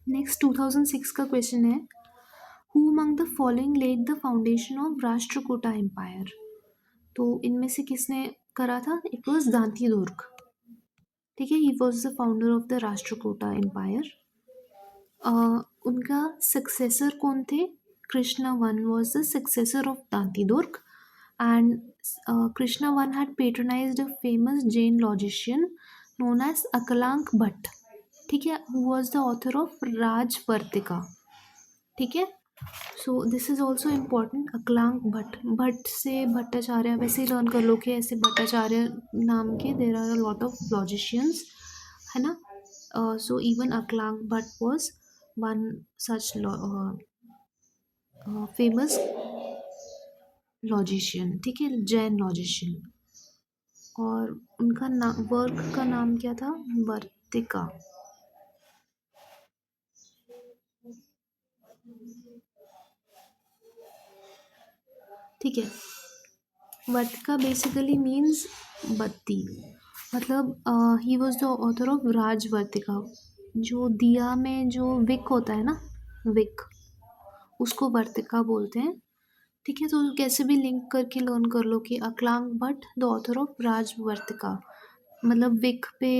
नेक्स्ट 2006 का क्वेश्चन है, who among the following led the foundation of Rashtrakuta empire. तो इनमें से किसने करा था, इट वॉज दांती दुर्ग। ठीक है, he was the founder of the Rashtrakuta empire. उनका सक्सेसर कौन थे, Krishna one was the successor of Dantidurga, and Krishna one had patronized a famous Jain logician known as Akalanka Bhatta. ठीक है, who was the author of Rajavartika. ठीक है, so this is also important, Akalanka Bhatta, Bhatta से भट्टाचार्य, वैसे ही लर्न कर लो कि ऐसे भट्टाचार्य नाम के there are a lot of logicians, है ना। So even Akalanka Bhatta was one such famous logician. ठीक है, जैन लॉजिशियन, और उनका वर्क का नाम क्या था, वर्तिका। ठीक है, वर्तिका बेसिकली मीन्स बत्ती, मतलब he was the author of Rajavartika. जो दिया में जो विक होता है ना, विक, उसको वर्तिका बोलते हैं। ठीक है, तो कैसे भी लिंक करके लर्न कर लो कि अकलांक भट्ट द ऑथर ऑफ राजवर्तिका, मतलब विक पे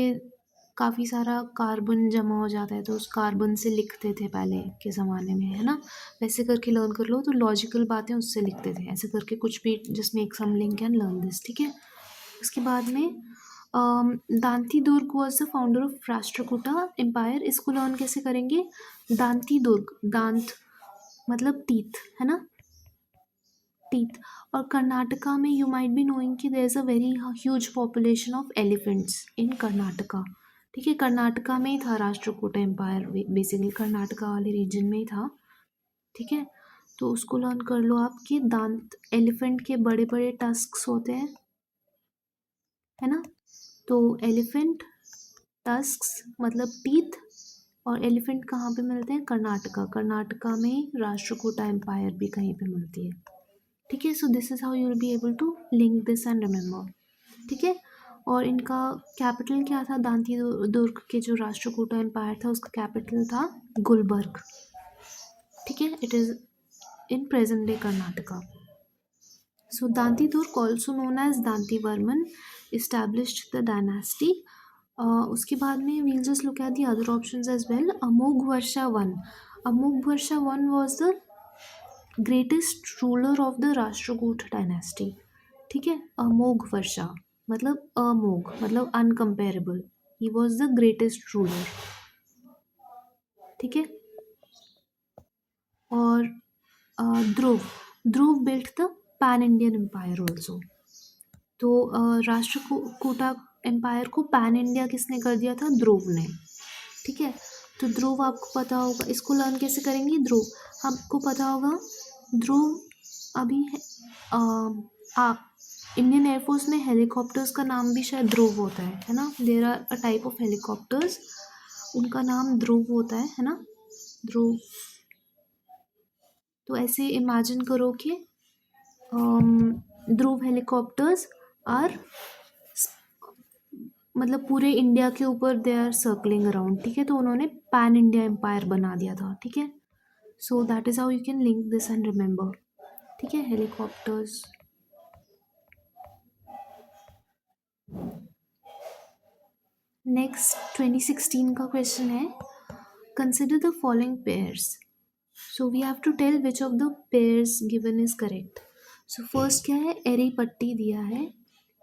काफ़ी सारा कार्बन जमा हो जाता है, तो उस कार्बन से लिखते थे पहले के ज़माने में, है ना। वैसे करके लर्न कर लो, तो लॉजिकल बातें उससे लिखते थे, ऐसे करके कुछ भी जिसमें एक some link and learn this. ठीक है, उसके बाद में Dantidurga was the founder of Rashtrakuta empire. इसको लर्न कैसे करेंगे, दांती दुर्ग, दांत मतलब टीथ, है ना, टीथ। और कर्नाटका में यू माइट बी नोइंग कि there is a very huge population of elephants in Karnataka. ठीक है, कर्नाटका में ही था राष्ट्रकूट एम्पायर, बेसिकली कर्नाटका वाले रीजन में ही था। ठीक है, तो उसको लर्न कर लो आप कि दांत, एलिफेंट के बड़े बड़े टस्क्स होते हैं, है ना। तो एलिफेंट टस्क्स मतलब टीथ, और एलिफेंट कहाँ पे मिलते हैं, कर्नाटका, कर्नाटका में राष्ट्रकूटा एम्पायर भी कहीं पे मिलती है। ठीक है, so this is how you will be able to link this and remember. ठीक है, और इनका कैपिटल क्या था, दांती दुर्ग के जो राष्ट्रकूटा एम्पायर था उसका कैपिटल था गुलबर्ग। ठीक है, it is in present day Karnataka. So Dantidurga also known as Dantivarman established the dynasty. उसके बाद में we'll just look at the other options as well. Amoghavarsha one, Amoghavarsha one was the greatest ruler of the Rashtrakuta dynasty. ठीक है, अमोघ वर्षा मतलब अमोघ मतलब incomparable, he was the greatest ruler. ठीक है, और Dhruva, Dhruva built the pan Indian empire also. तो राष्ट्रकूटा एम्पायर को पैन इंडिया किसने कर दिया था, ध्रुव ने। ठीक है, तो ध्रुव आपको पता होगा, इसको लर्न कैसे करेंगे, ध्रुव आपको पता होगा, ध्रुव अभी इंडियन एयरफोर्स में हेलीकॉप्टर्स का नाम भी शायद ध्रुव होता है ना। There are a type of helicopters, उनका नाम ध्रुव होता है ना, ध्रुव। तो ऐसे इमेजिन करो कि ध्रुव हेलीकॉप्टर्स आर, मतलब पूरे इंडिया के ऊपर दे आर सर्कलिंग अराउंड। ठीक है, तो उन्होंने पैन इंडिया एम्पायर बना दिया था। ठीक है, so that is how you can link this and remember. ठीक है, हेलीकॉप्टर्स। नेक्स्ट 2016 का क्वेश्चन है, consider the following pairs. So we have to tell which of the pairs given is correct. So first क्या है, एरी पट्टी दिया है।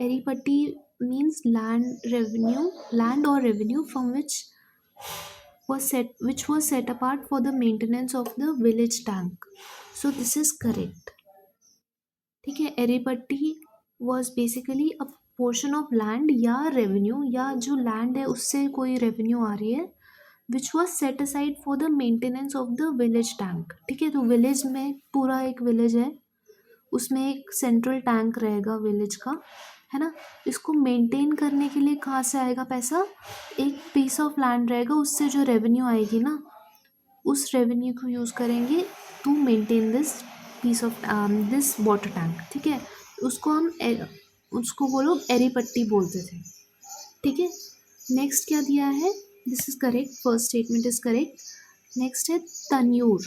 Eri Patti means land revenue, land और revenue from which was set apart for the maintenance of the village tank. So this is correct. ठीक है, Eripatti was basically a portion of land या रेवेन्यू, या जो लैंड है उससे कोई रेवेन्यू आ रही है, विच was set aside for the maintenance of the village tank. ठीक है, तो विलेज में पूरा एक विलेज है, उसमें एक सेंट्रल टैंक रहेगा विलेज का, है ना। इसको मेंटेन करने के लिए कहाँ से आएगा पैसा, एक पीस ऑफ लैंड रहेगा, उससे जो रेवेन्यू आएगी ना, उस रेवेन्यू को यूज़ करेंगे to maintain this piece of this water tank. ठीक है, उसको हम उसको वो लोग एरीपट्टी बोलते थे। ठीक है, नेक्स्ट क्या दिया है, this is correct, first statement is correct. Next है Taniyur,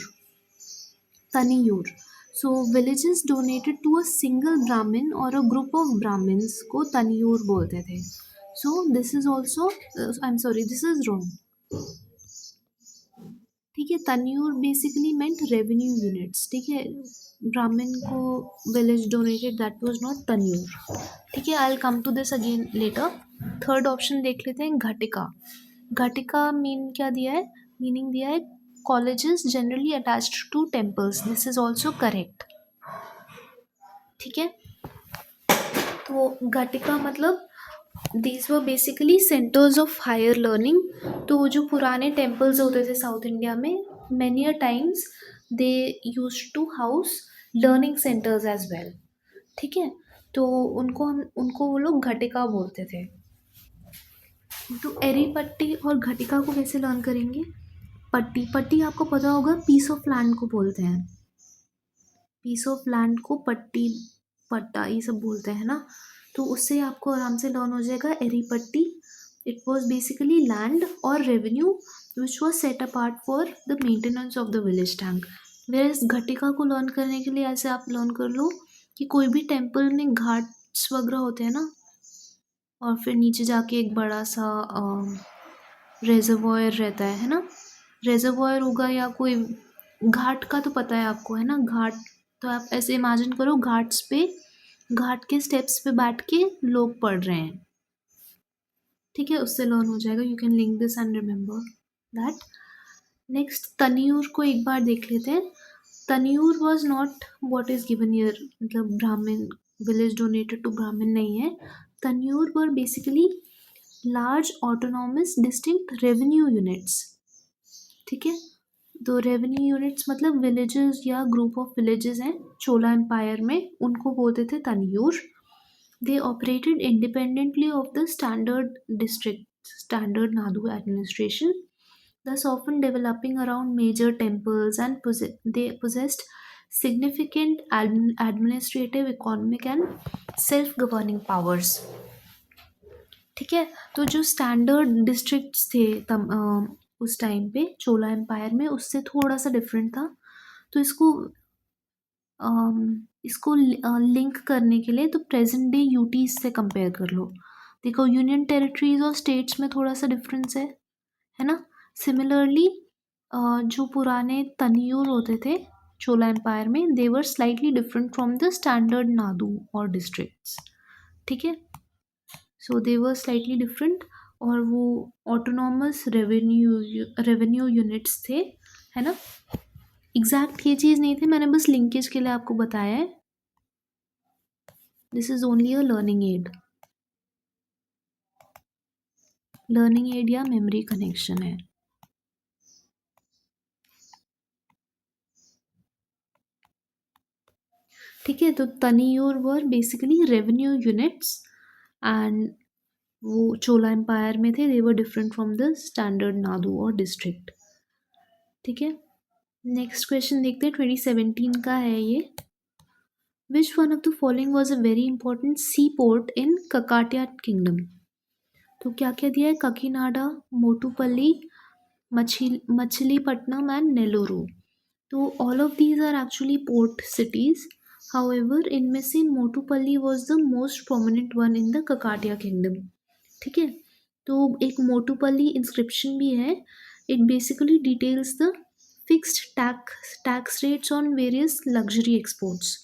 Taniyur. So villages donated to a single Brahmin और अ ग्रुप ऑफ ब्राह्मण्स को तनियूर बोलते थे। So this is also, I am sorry, this is wrong. ठीक है, Taniyur basically meant revenue units. ठीक है, ब्राह्मण को village donated, that was not Taniyur. ठीक है, I will come to this again later. Third option देख लेते हैं, घटिका। घटिका मीन क्या दिया है, मीनिंग दिया है colleges generally attached to temples, this is also correct. ठीक है, तो घटिका मतलब these were basically centres of higher learning. तो जो पुराने टेम्पल्स होते थे साउथ इंडिया में, many a times they use to house learning centres as well. ठीक है, तो उनको वो लोग घटिका बोलते थे। तो एरीपट्टी और घटिका को कैसे लर्न करेंगे, पट्टी, पट्टी आपको पता होगा पीस ऑफ लैंड को बोलते हैं, पीस ऑफ लैंड को पट्टी, पट्टा ये सब बोलते हैं ना। तो उससे आपको आराम से लर्न हो जाएगा Eripatti. It was basically land और revenue which was set apart for the maintenance of the village tank. Where Ghatika को लर्न करने के लिए ऐसे आप लर्न कर लो कि कोई भी टेम्पल में घाट्स वगैरह होते हैं ना, और फिर नीचे जाके एक बड़ा सा रेजर्वॉयर रहता है ना, रेजर्वॉयर होगा या कोई घाट का, तो पता है आपको, है ना घाट। तो आप ऐसे इमेजिन करो, घाट्स पे, घाट के स्टेप्स पे बैठ के लोग पढ़ रहे हैं। ठीक है, उससे लर्न हो जाएगा, you can link this and remember that. Next Taniyur को एक बार देख लेते हैं। Taniyur was not what is given here, मतलब Brahmin, village donated to Brahmin नहीं है। Taniyur were basically large autonomous distinct revenue units. ठीक है, तो रेवेन्यू यूनिट्स मतलब विलेजेस या ग्रुप ऑफ विलेजेस हैं चोला एम्पायर में, उनको बोलते थे Taniyur. They operated independently of the standard district, standard Nadu administration, thus often developing around major temples, and they possessed significant administrative, economic and self-governing powers। ठीक है, तो जो स्टैंडर्ड डिस्ट्रिक्ट्स थे उस टाइम पे चोला एम्पायर में, उससे थोड़ा सा डिफरेंट था। तो इसको लिंक करने के लिए तो प्रेजेंट डे यूटी से कंपेयर कर लो। देखो, यूनियन टेरिटरीज और स्टेट्स में थोड़ा सा डिफरेंस है ना। सिमिलरली जो पुराने तनियूर होते थे चोला एम्पायर में, they were slightly different from the standard nadu और डिस्ट्रिक्ट्स। ठीक है, सो दे वर स्लाइटली डिफरेंट, और वो ऑटोनॉमस रेवेन्यू यूनिट्स थे, है ना। एग्जैक्ट ये चीज़ नहीं थी, मैंने बस लिंकेज के लिए आपको बताया है। This is only a learning aid या मेमोरी कनेक्शन है। ठीक है, तो Taniyur were basically revenue units, and वो चोला एम्पायर में थे, they were different from the standard nadu और डिस्ट्रिक्ट। ठीक है, नेक्स्ट क्वेश्चन देखते हैं, 2017 का है ये। Which one of the following was a very important sea port in Kakatiya kingdom. तो क्या क्या दिया है, ककीनाडा, मोटूपल्ली, मछलीपट्टनम एंड नेलोरू। तो all of these are actually port cities. However इनमें से Motupalli was the most prominent one in the Kakatiya kingdom. ठीक है, तो एक मोटूपल्ली इंस्क्रिप्शन भी है। It basically details the fixed tax rates on various luxury exports.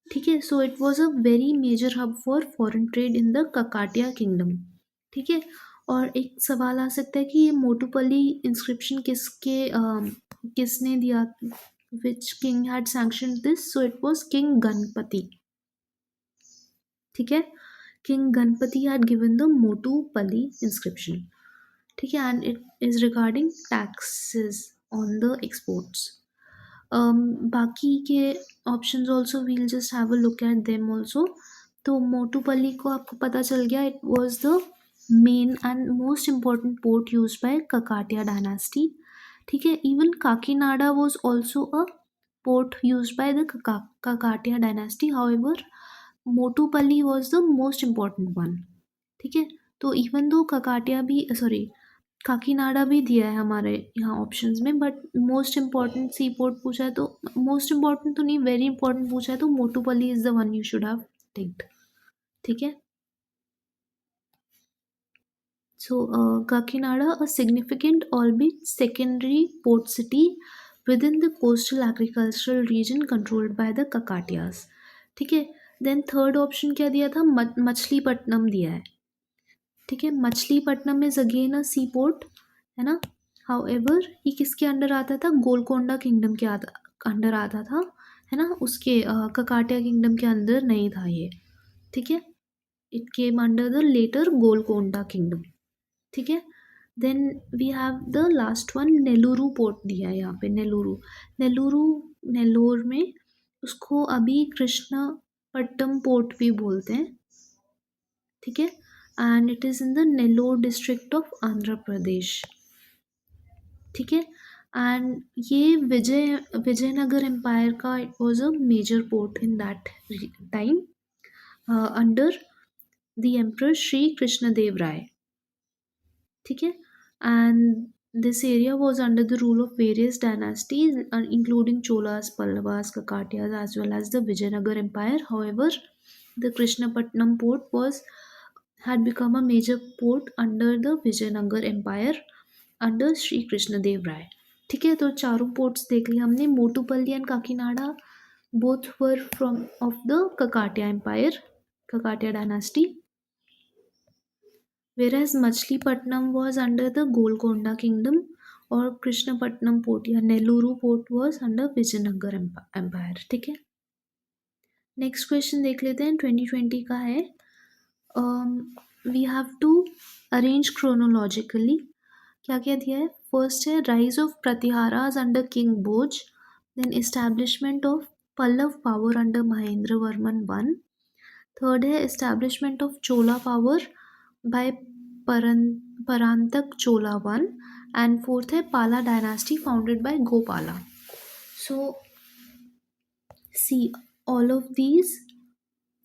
ठीक है, so it was a very major hub for foreign trade in the Kakatiya kingdom. ठीक है, और एक सवाल आ सकता है कि ये मोटूपल्ली इंस्क्रिप्शन किसने दिया, which king had sanction this, so it was king Ganapati. ठीक है, king Ganapati had given the Motupalli inscription, ठीक है, and it is regarding taxes on the exports. बाकी के options also we'll just have a look at them also. तो मोटूपल्ली को आपको पता चल गया, it was the main and most important port use by Kakatiya dynasty. ठीक है, even Kakinada was also a port use by the Kakatiya dynasty. However Motupalli was the most important one. ठीक है, तो इवन दो ककाटिया भी, सॉरी, काकीनाडा भी दिया है हमारे यहाँ ऑप्शंस में, but most important sea port पूछा है तो, मोस्ट इम्पॉर्टेंट तो नहीं, वेरी इंपॉर्टेंट पूछा है तो Motupalli is the one you should have ticked. ठीक है, so Kakinada, a significant albeit secondary port city within the coastal agricultural region controlled by the Kakatiyas. ठीक है, देन थर्ड ऑप्शन क्या दिया था, मछलीपट्टनम दिया है. ठीक है, Machilipatnam is again a sea port, है ना. हाउएवर ये किसके अंडर आता था, गोलकोंडा किंगडम के अंडर आता था, है ना. उसके ककाटिया किंगडम के अंदर नहीं था ये. ठीक है, it came under the later Golconda kingdom. ठीक है, then we have the last one, Nellore port दिया है यहाँ पे. नेलुरु नेल्लोर में, उसको अभी कृष्णापट्टम पोर्ट भी बोलते हैं. ठीक है, and it is in the Nellore district of Andhra Pradesh. ठीक है, एंड ये विजयनगर एम्पायर का, it was a major port in that time under the emperor Shri Krishnadeva Raya. ठीक है, and this area was under the rule of various dynasties, including Cholas, Pallavas, Kakatiyas, as well as the Vijayanagar Empire. However, the Krishnapatnam port had become a major port under the Vijayanagar Empire under Sri Krishna Dev Rai. ठीक है, तो चारों पोर्ट्स देख लिया हमने. Motupalli and Kakinada both were from of the Kakatiya Empire, Kakatiya dynasty, whereas Machilipatnam was under the Golconda Kingdom, और कृष्णपट्टनम पोर्ट या Nellore port was under Vijayanagara empire. ठीक है, नेक्स्ट क्वेश्चन देख लेते हैं, 2020 का है. We have to arrange chronologically. क्या क्या दिया है, फर्स्ट है rise of Pratiharas under king Bhoja, then establishment of Pallava power under Mahendra Varman one, third है establishment of Chola power by Parantaka Chola one, and fourth है Pala dynasty founded by Gopala. So see all of these,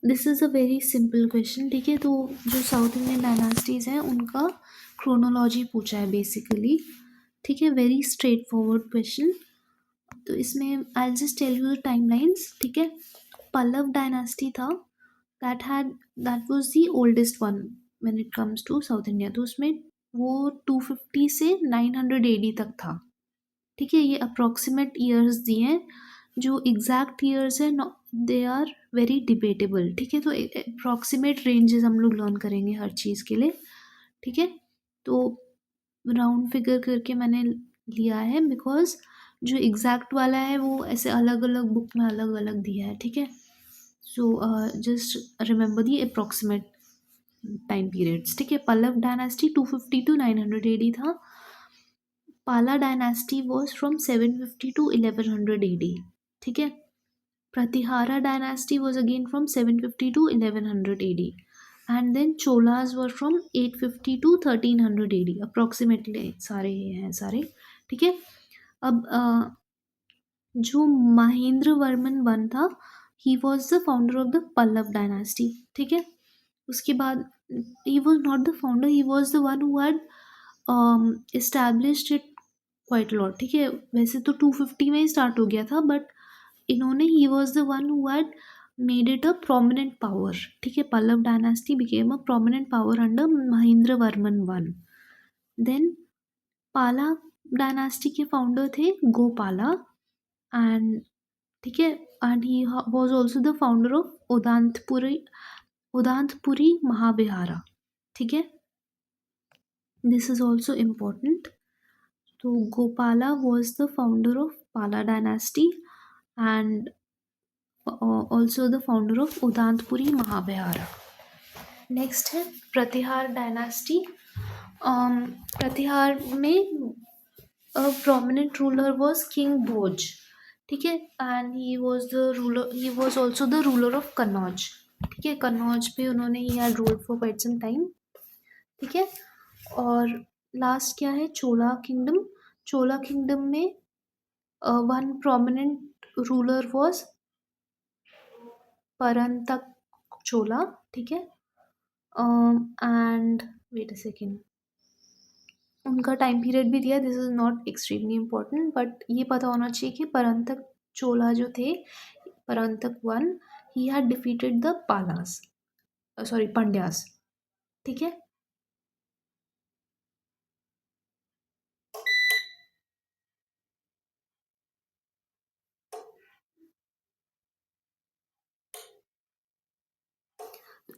this is a very simple question. ठीक है, तो जो साउथ इंडियन डायनास्टीज़ हैं उनका क्रोनोलॉजी पूछा है बेसिकली. ठीक है, वेरी स्ट्रेट फॉरवर्ड क्वेश्चन. तो इसमें I just tell you the timelines. ठीक है, पल्लव डायनास्टी था, that was the oldest one when it comes to South India. तो उसमें वो 250 से 900 एडी तक था. ठीक है, ये अप्रॉक्सीमेट ईयर्स दिए हैं, जो एग्जैक्ट ईयर्स है दे आर वेरी डिबेटेबल. ठीक है, तो अप्रॉक्सीमेट रेंजेस हम लोग लर्न करेंगे हर चीज़ के लिए. ठीक है, तो राउंड फिगर करके मैंने लिया है, बिकॉज जो एग्जैक्ट वाला है वो ऐसे अलग अलग बुक में अलग अलग दिया है. ठीक है, so just remember the approximate time periods. ठीक है, पल्लव डायनास्टी 250 टू 900 एडी था. Pala dynasty was from 750 to 1100 AD. ठीक है, Pratihara dynasty was again from 750 to 1100 AD, and then Cholas were from 850 to 1300 AD. Approximately सारे ये हैं सारे. ठीक है, अब जो महेंद्र वर्मन वन था, he was the founder of the Pallava dynasty. ठीक है, उसके बाद he was not the founder, he was the one who had established it quite lot. ठीक है, वैसे तो 250 में ही स्टार्ट हो गया था, बट इन्होंने, he was the one who had made it a prominent power. ठीक है, Pallava dynasty became a prominent power under Mahendra Varman one. Then Pala dynasty के फाउंडर थे गोपाला, एंड ठीक है, and he was also the founder of Udantapuri Mahavihara. ठीक है, दिस इज ऑल्सो इम्पॉर्टेंट. तो Gopala was the founder of Pala dynasty and also the founder of Udantpuri Mahavihara. Next है प्रतिहार डायनास्टी। प्रतिहार में prominent ruler was King Bhoj, ठीक है, and he was also the ruler of Kannauj, ठीक है, कन्नौज पे उन्होंने ही had ruled for quite some time, ठीक है। और लास्ट क्या है, चोला किंगडम। चोला किंगडम में one prominent ruler was Parantaka Chola, ठीक है। एंड वेट अ सेकेंड, उनका टाइम पीरियड भी दिया, this is not extremely important, but ये पता होना चाहिए कि परंतक चोला जो थे, Parantaka one, he had defeated the Palas, sorry Pandyas, ठीक है।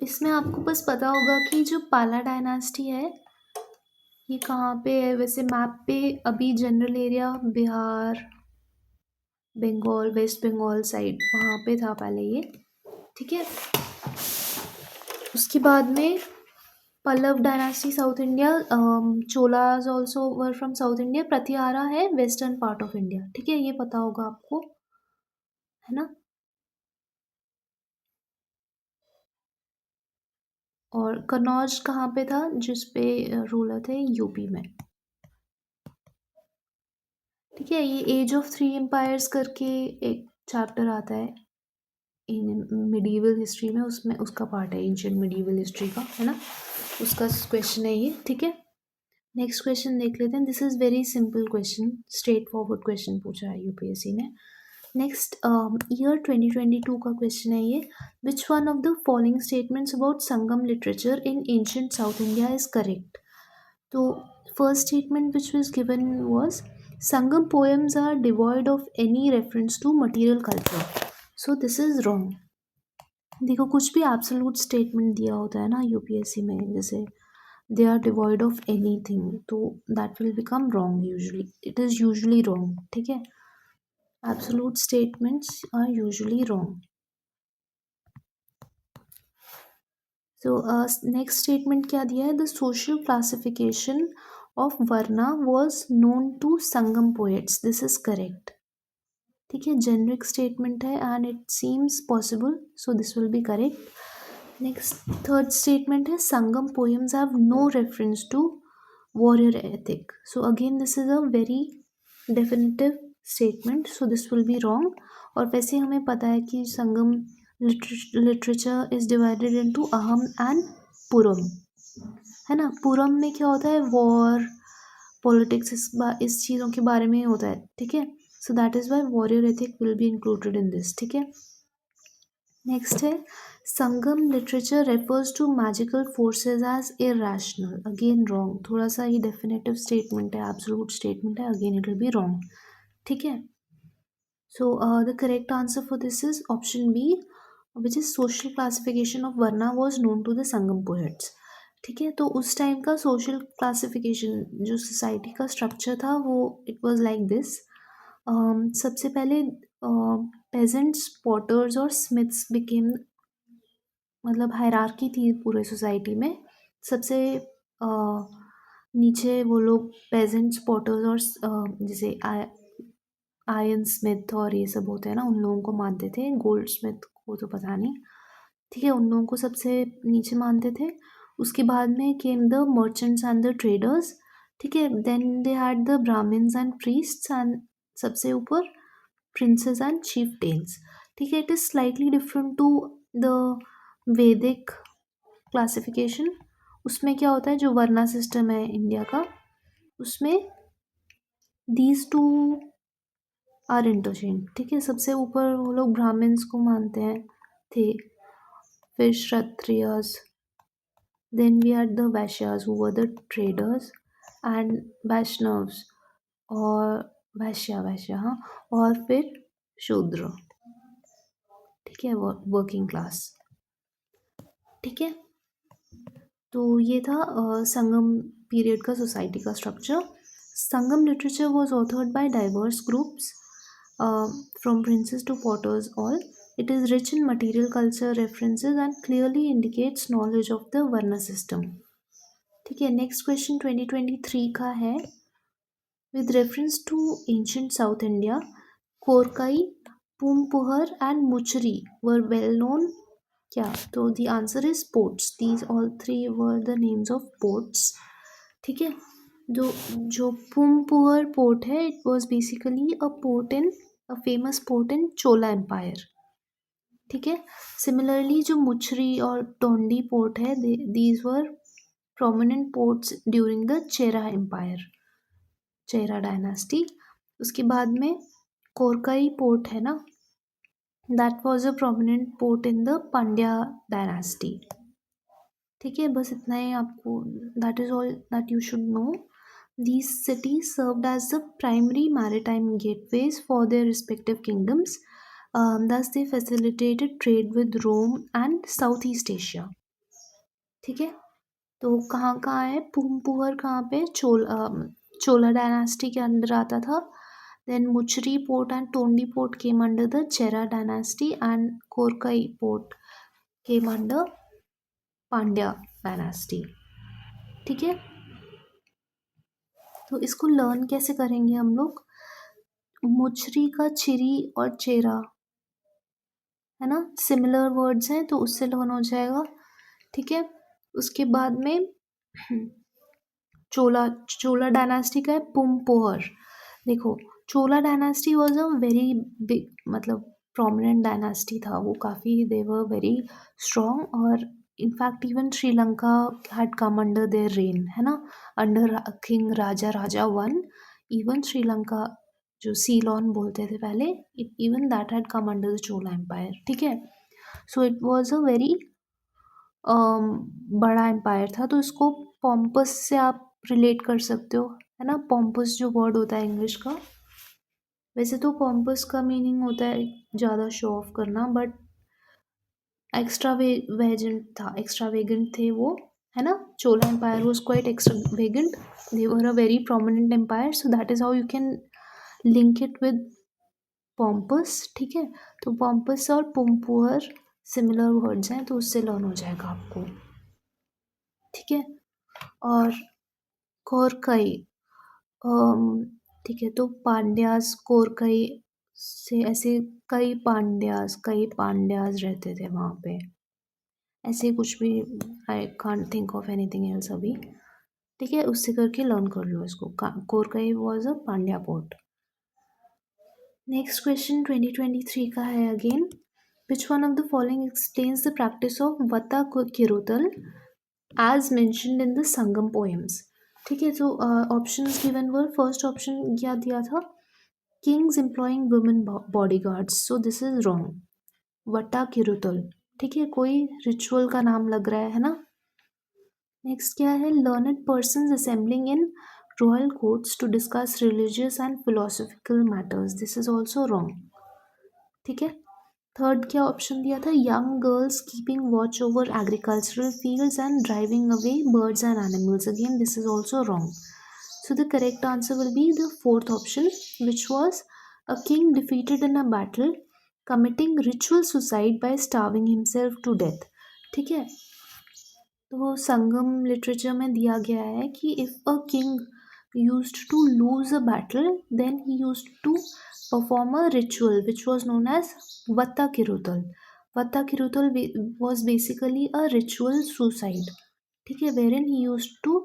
इसमें आपको बस पता होगा कि जो पाला डायनास्टी है ये कहाँ पे है, वैसे मैप पे अभी general area Bihar, Bengal, West Bengal side वहाँ पे था पहले ये, ठीक है। उसके बाद में Pallava dynasty South India, Cholas also were from South India, Pratihara है वेस्टर्न पार्ट ऑफ इंडिया, ठीक है, ये पता होगा आपको, है ना। और कन्नौज कहाँ पे था, जिस पे रूलर थे यूपी में, ठीक है। ये एज ऑफ थ्री एम्पायर्स करके एक चैप्टर आता है इन मिडीवल हिस्ट्री में, उसमें उसका पार्ट है एंशिएंट मिडीवल हिस्ट्री का, है ना, उसका क्वेश्चन है ये, ठीक है। नेक्स्ट क्वेश्चन देख लेते हैं, this is very simple question, straight forward question पूछा है यूपीएससी ने। नेक्स्ट ईयर 2022 का क्वेश्चन है ये, which one of the following statements about Sangam literature in ancient south India is correct. तो first statement which was given was Sangam poems are devoid of any reference to material culture. So this is wrong. देखो कुछ भी एब्सोल्यूट स्टेटमेंट दिया होता है ना यूपीएससी में, जैसे they are devoid of anything, तो that will become wrong, usually it is usually wrong, ठीक है। Absolute statements are usually wrong. So next statement क्या दिया है, the social classification of varna was known to Sangam poets, this is correct, ठीक है। जेनरिक स्टेटमेंट है and it seems possible, so this will be correct. Next third statement है, Sangam poems have no reference to warrior ethic, so again this is a very definitive statement, so this will be wrong. और वैसे हमें पता है कि संगम literature is divided into Aham and पुरम, है ना। पुरम में क्या होता है, वॉर, पॉलिटिक्स, इस चीज़ों के बारे में ही होता है, ठीक है। So that is why warrior ethic will be included in this, ठीक है। नेक्स्ट है, Sangam literature refers to magical forces as irrational, again wrong, थोड़ा सा ये डेफिनेटिव स्टेटमेंट है, एब्सोल्यूट स्टेटमेंट है, again it will be wrong, ठीक है। So the correct answer for this is option B, which is social classification of Varna was known to the Sangam poets, ठीक है। तो उस टाइम का सोशल क्लासिफिकेशन, जो सोसाइटी का स्ट्रक्चर था, वो इट वाज लाइक दिस। सबसे पहले पेजेंट्स, पॉटर्स और स्मिथ्स बिकेम, मतलब हायरार्की थी पूरे सोसाइटी में। सबसे नीचे वो लोग पेजेंट्स, पॉटर्स और जैसे आयन स्मिथ और ये सब होते हैं ना, उन लोगों को मानते थे, गोल्ड स्मिथ को तो पता नहीं, ठीक है, उन लोगों को सबसे नीचे मानते थे। उसके बाद में came the merchants and the traders, ठीक है, then they had the Brahmins and priests, and सबसे ऊपर प्रिंसेस एंड चीफ टेन्स, ठीक है। It is slightly different to the Vedic classification. उसमें क्या होता है, जो वर्ना सिस्टम है इंडिया का, उसमें दीज टू आर इंटरचेंज, ठीक है। सबसे ऊपर वो लोग ब्राह्मण्स को मानते हैं थे, फिर Kshatriyas, then we are the Vaishyas who were the traders, and Vaishnavs, और वैश्या वैश्या हाँ, और फिर शूद्र, ठीक है, वर्किंग क्लास, ठीक है। तो ये था संगम पीरियड का सोसाइटी का structure. Sangam literature was authored by diverse groups from princes to potters all, It is rich in material culture references and clearly indicates knowledge of the Varna system. ठीक है, नेक्स्ट क्वेश्चन 2023 का है. With reference to ancient South India, Korkai, Pumpuhar and Muchri were well known. क्या? तो the answer is ports. These all three were the names of ports. ठीक है, जो जो पुमपुहर पोर्ट है, it was basically a famous port in Chola empire. ठीक है, सिमिलरली जो मुचरी और टोंडी पोर्ट है, these were prominent ports during the Chera empire, Chera dynasty. उसके बाद में कोरकाई पोर्ट है ना, that was a prominent port in the Pandya dynasty. ठीक है, बस इतना ही आपको, that is all that you should know. These cities served as the primary maritime gateways for their respective kingdoms. Thus, they facilitated trade with Rome and Southeast Asia. ठीक है, तो कहाँ कहाँ है पुमपुहर, कहाँ पे चोला डायनास्टी के अंडर आता था. Then Muchiri port and Tondi port came under the Chera dynasty and Korkai port came under Pandya dynasty. ठीक है, तो इसको लर्न कैसे करेंगे हम लोग. मुचरी का चिरी और चेरा है ना, सिमिलर वर्ड्स हैं, तो उससे लर्न हो जाएगा. ठीक है, उसके बाद में चोला डायनास्टी का है पुमपोहर. देखो, Chola dynasty was a very big, मतलब प्रोमिनेंट डायनास्टी था वो, काफ़ी दे वर वेरी स्ट्रॉन्ग. और in fact even Sri Lanka had come under their reign, है ना, under king Raja one. Even Sri Lanka, जो सीलोन बोलते थे पहले, even that had come under the Chola empire. ठीक है, so it was a very बड़ा एम्पायर था. तो इसको पॉम्पस से आप रिलेट कर सकते हो, है ना. पॉम्पस जो वर्ड होता है इंग्लिश का, वैसे तो पॉम्पस का मीनिंग होता है ज़्यादा शो ऑफ करना, बट एक्स्ट्रावेगेंट थे वो, है ना. Chola empire was quite extravagant, they were a very prominent empire, so that is how you can link it with pompous. ठीक है, तो पॉम्पस और पुमपुहर सिमिलर वर्ड्स हैं, तो उससे लर्न हो जाएगा आपको. ठीक है, और कोरकई, ठीक है, तो पांड्यास कोरकई से ऐसे कई पांड्यास रहते थे वहाँ पे, ऐसे कुछ भी. I can't think of anything else अभी. ठीक है, उससे करके लर्न कर लो इसको. Korkai was a Pandya port. Next question 2023 का है again. Which one of the following explains the practice of वत्ता किरुतल as mentioned in the Sangam poems. ठीक है, तो options given were, first option क्या दिया था, kings employing women bodyguards, so this is wrong. Vatta kiruttal, ठीक है, कोई रिचुअल का नाम लग रहा है ना. नेक्स्ट क्या है, learned persons assembling in royal courts to discuss religious and philosophical matters, this is also wrong. ठीक है, थर्ड क्या ऑप्शन दिया था, young girls keeping watch over agricultural fields and driving away birds and animals, again this is also wrong. So the correct answer will be the fourth option, which was a king defeated in a battle committing ritual suicide by starving himself to death. ठीक है, तो संगम लिटरेचर में दिया गया है कि if a king used to lose a battle, then he used to perform a ritual which was known as Vatta Kirutal. Vatta Kirutal was basically a ritual suicide. ठीक है, wherein he used to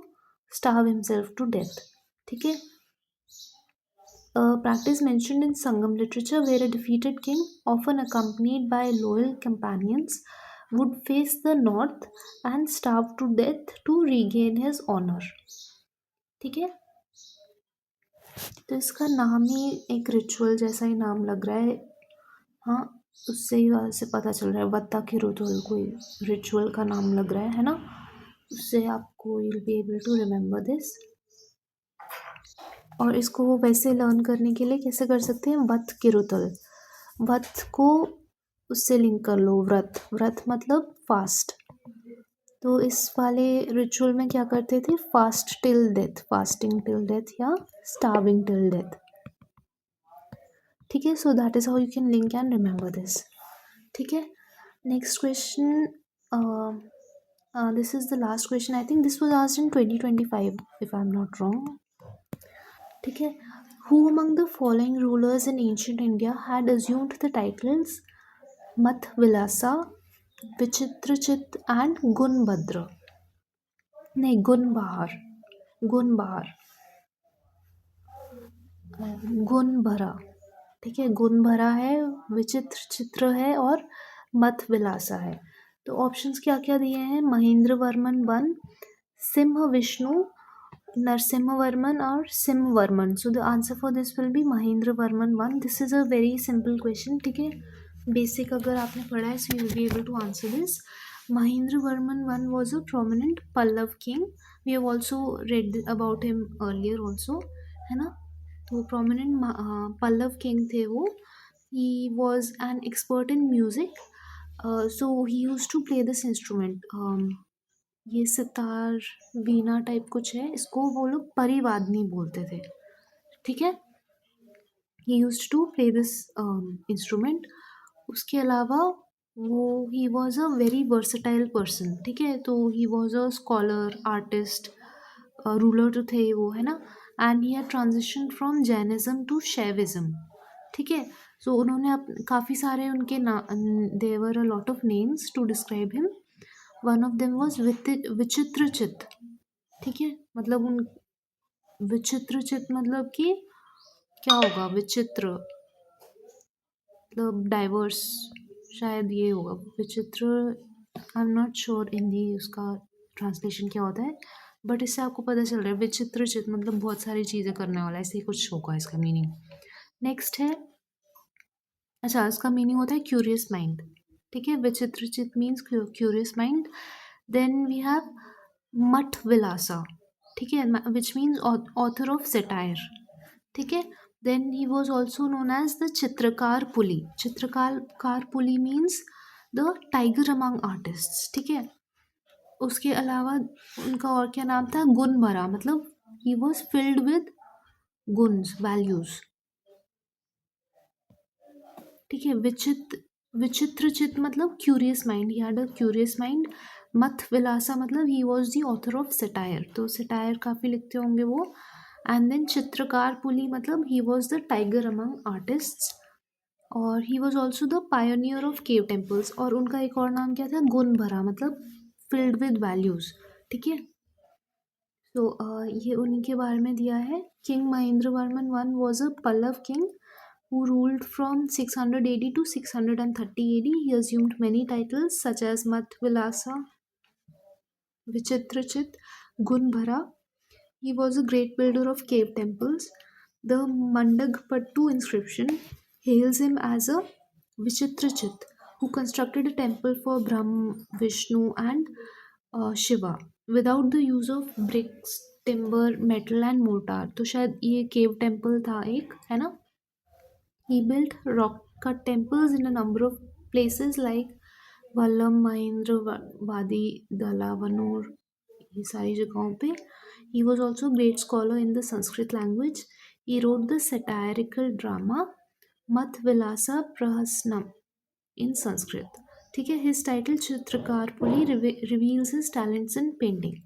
starve himself to death. ठीक है, a practice mentioned in Sangam literature where a defeated king, often accompanied by loyal companions, would face the north and starve to death to regain his honor. ठीक है, तो इसका नाम ही एक रिचुअल जैसा ही नाम लग रहा है. हाँ, उससे ही वैसे पता चल रहा है, वत्ता किरुतल कोई रिचुअल का नाम लग रहा है ना. उससे आपको you will be able to remember this. और इसको वैसे लर्न करने के लिए कैसे कर सकते हैं, वत किरुतल, वत को उससे लिंक कर लो, व्रत मतलब फास्ट. तो इस वाले रिचुअल में क्या करते थे, fast till death, fasting till death या स्टार्विंग टिल डेथ. ठीक है, so that is how you can link and remember this. ठीक है। Next question, this is the last question, I think this was asked in 2025 if I am not wrong. ठीक है। Who among the following rulers in ancient India had assumed the titles Mattavilasa, Vichitrachitta and Gunabhadra? नहीं, गुणबहार, गुणबहार, गुण भरा। ठीक है, गुण भरा है, विचित्र चित्र है और मत विलासा है। तो ऑप्शंस क्या क्या दिए हैं? महेंद्र वर्मन वन, सिंह विष्णु, नरसिम्हा वर्मन और Simha Varman. So the answer for this will be Mahendra Varman one. This is a very simple question. ठीक है, बेसिक अगर आपने पढ़ा है so you will be able to answer this. Mahendra Varman one was a prominent Pallava king. We have also read about him earlier also, है ना। तो प्रोमिनेंट पल्लव किंग थे वो। He was an expert in music, so he use to play this instrument. ये सितार, वीणा टाइप कुछ है, इसको वो लोग परिवादनी बोलते थे। ठीक है, he used to play this instrument. उसके अलावा वो he was a very versatile person. ठीक है, तो he was a scholar, artist, ruler तो थे वो, है ना। And he had transition from Jainism to Shaivism. ठीक है, सो उन्होंने काफ़ी सारे उनके they were a lot of names to describe him. One of them was Vichitrachitta. ठीक है, मतलब उन विचित्रचित मतलब कि क्या होगा? विचित्र मतलब डाइवर्स, शायद ये होगा विचित्र। आई एम नॉट श्योर हिंदी उसका ट्रांसलेशन क्या होता है, बट इससे आपको पता चल रहा है विचित्रचित मतलब बहुत सारी चीज़ें करने वाला है, ऐसे ही कुछ होगा इसका मीनिंग। नेक्स्ट है, अच्छा इसका मीनिंग होता है क्यूरियस माइंड। ठीक है, Vichitrachitta means curious mind. Then we have Matta Vilasa. ठीक है, which means author of satire. ठीक है, then he was also known as the Chitrakara Puli. Chitrakara Puli means the tiger among artist. ठीक है, उसके अलावा उनका और क्या नाम था? गुण भरा, मतलब ही वॉज फिल्ड विद गुन्स, वैल्यूज। ठीक है, विचित्रचित मतलब curious mind, he had a curious mind. Matta Vilasa मतलब he was the author of satire, तो सेटायर काफ़ी लिखते होंगे वो। एंड देन चित्रकार पुली मतलब he was the tiger among artists. और he was also the pioneer of cave temples. और उनका एक और नाम क्या था? गुण भरा, मतलब फिल्ड विद वैल्यूज। ठीक है, तो ये उन्हीं के बारे में दिया है। King Mahendra Varman one was a Pallava king who ruled from 600 AD to 630 AD. He assumed many titles such as Matvilasa, Vichitrachit, Gunbhara. He was a great builder of cave temples. The Mandagpattu inscription hails him as a Vichitrachit who constructed a temple for Brahma, Vishnu, and Shiva without the use of bricks, timber, metal, and mortar. तो शायद ये केव टेम्पल था एक, है ना। He built rock cut temples in a number of places like Vallam, Mahindra, Wadi, Dalavanur, ये सारी जगहों पे। He was also a great scholar in the Sanskrit language. He wrote the satirical drama Mat Vilasa Prahasnam in Sanskrit. ठीक है, his title चित्रकार पुली reveals his talents in painting.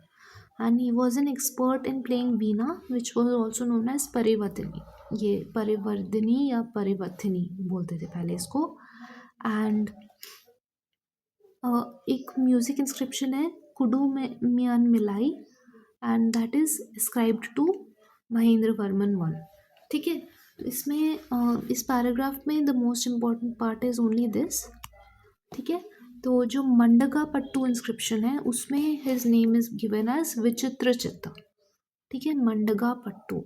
And he was an expert in playing veena, which was also known as परिवर्तिनी। ये परिवर्धिनी या परिवर्तिनी बोलते थे पहले इसको। एंड एक म्यूजिक इंस्क्रिप्शन है कुडू में मियान मिलाई, and that is scribed to Mahendra Varman one. ठीक है, तो इसमें इस पैराग्राफ में the most important part is only this. ठीक है, तो जो मंडगा पट्टू इंस्क्रिप्शन है उसमें his name is given as Vichitrachitta. ठीक है, मंडगा पट्टू।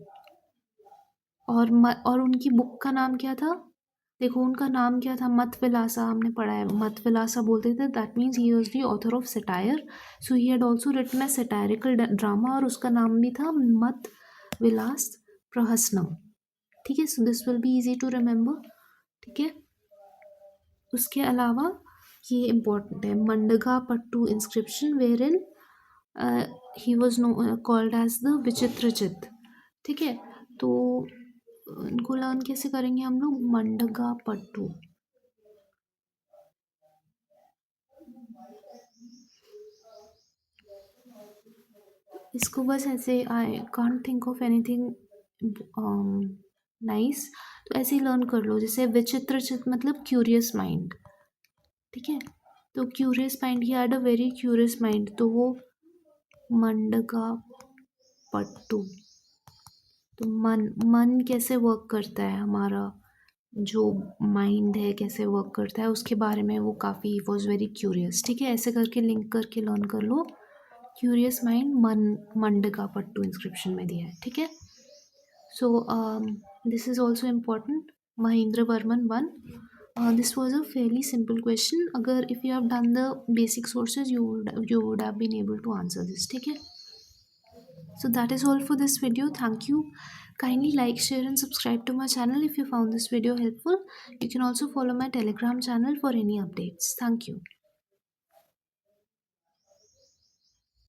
और उनकी बुक का नाम क्या था? देखो उनका नाम क्या था? मत विलासा, हमने पढ़ा है मत विलासा बोलते थे, that means he was the author of satire. So he had also written a satirical drama और उसका नाम भी था मत विलास प्रहसनम। ठीक है, so this will be easy to remember. ठीक है, उसके अलावा ये इम्पोर्टेंट है, Mandagapattu inscription where in he was called as the Vichitrachitta. ठीक है, तो इनको लर्न कैसे करेंगे हम लोग? मंडगा पट्टू। इसको बस ऐसे I can't think of anything nice, तो ऐसे ही लर्न कर लो, जैसे विचित्र चित मतलब क्यूरियस माइंड। ठीक है, तो curious mind, he had a very curious mind, तो वो मंडका पट्टू। तो मन मन कैसे वर्क करता है, हमारा जो माइंड है कैसे वर्क करता है, उसके बारे में वो काफ़ी वॉज वेरी क्यूरियस। ठीक है, ऐसे करके लिंक करके लर्न कर लो। क्यूरियस माइंड मन मंडका पट्टू इंस्क्रिप्शन में दिया है। ठीक है, so this is also important. Mahindra Burman 1. This was a fairly simple question. अगर if you have done the basic sources, you would have been able to answer this. ठीक है, so that is all for this video. Thank you. Kindly like, share, and subscribe to my channel if you found this video helpful. You can also follow my Telegram channel for any updates. Thank you.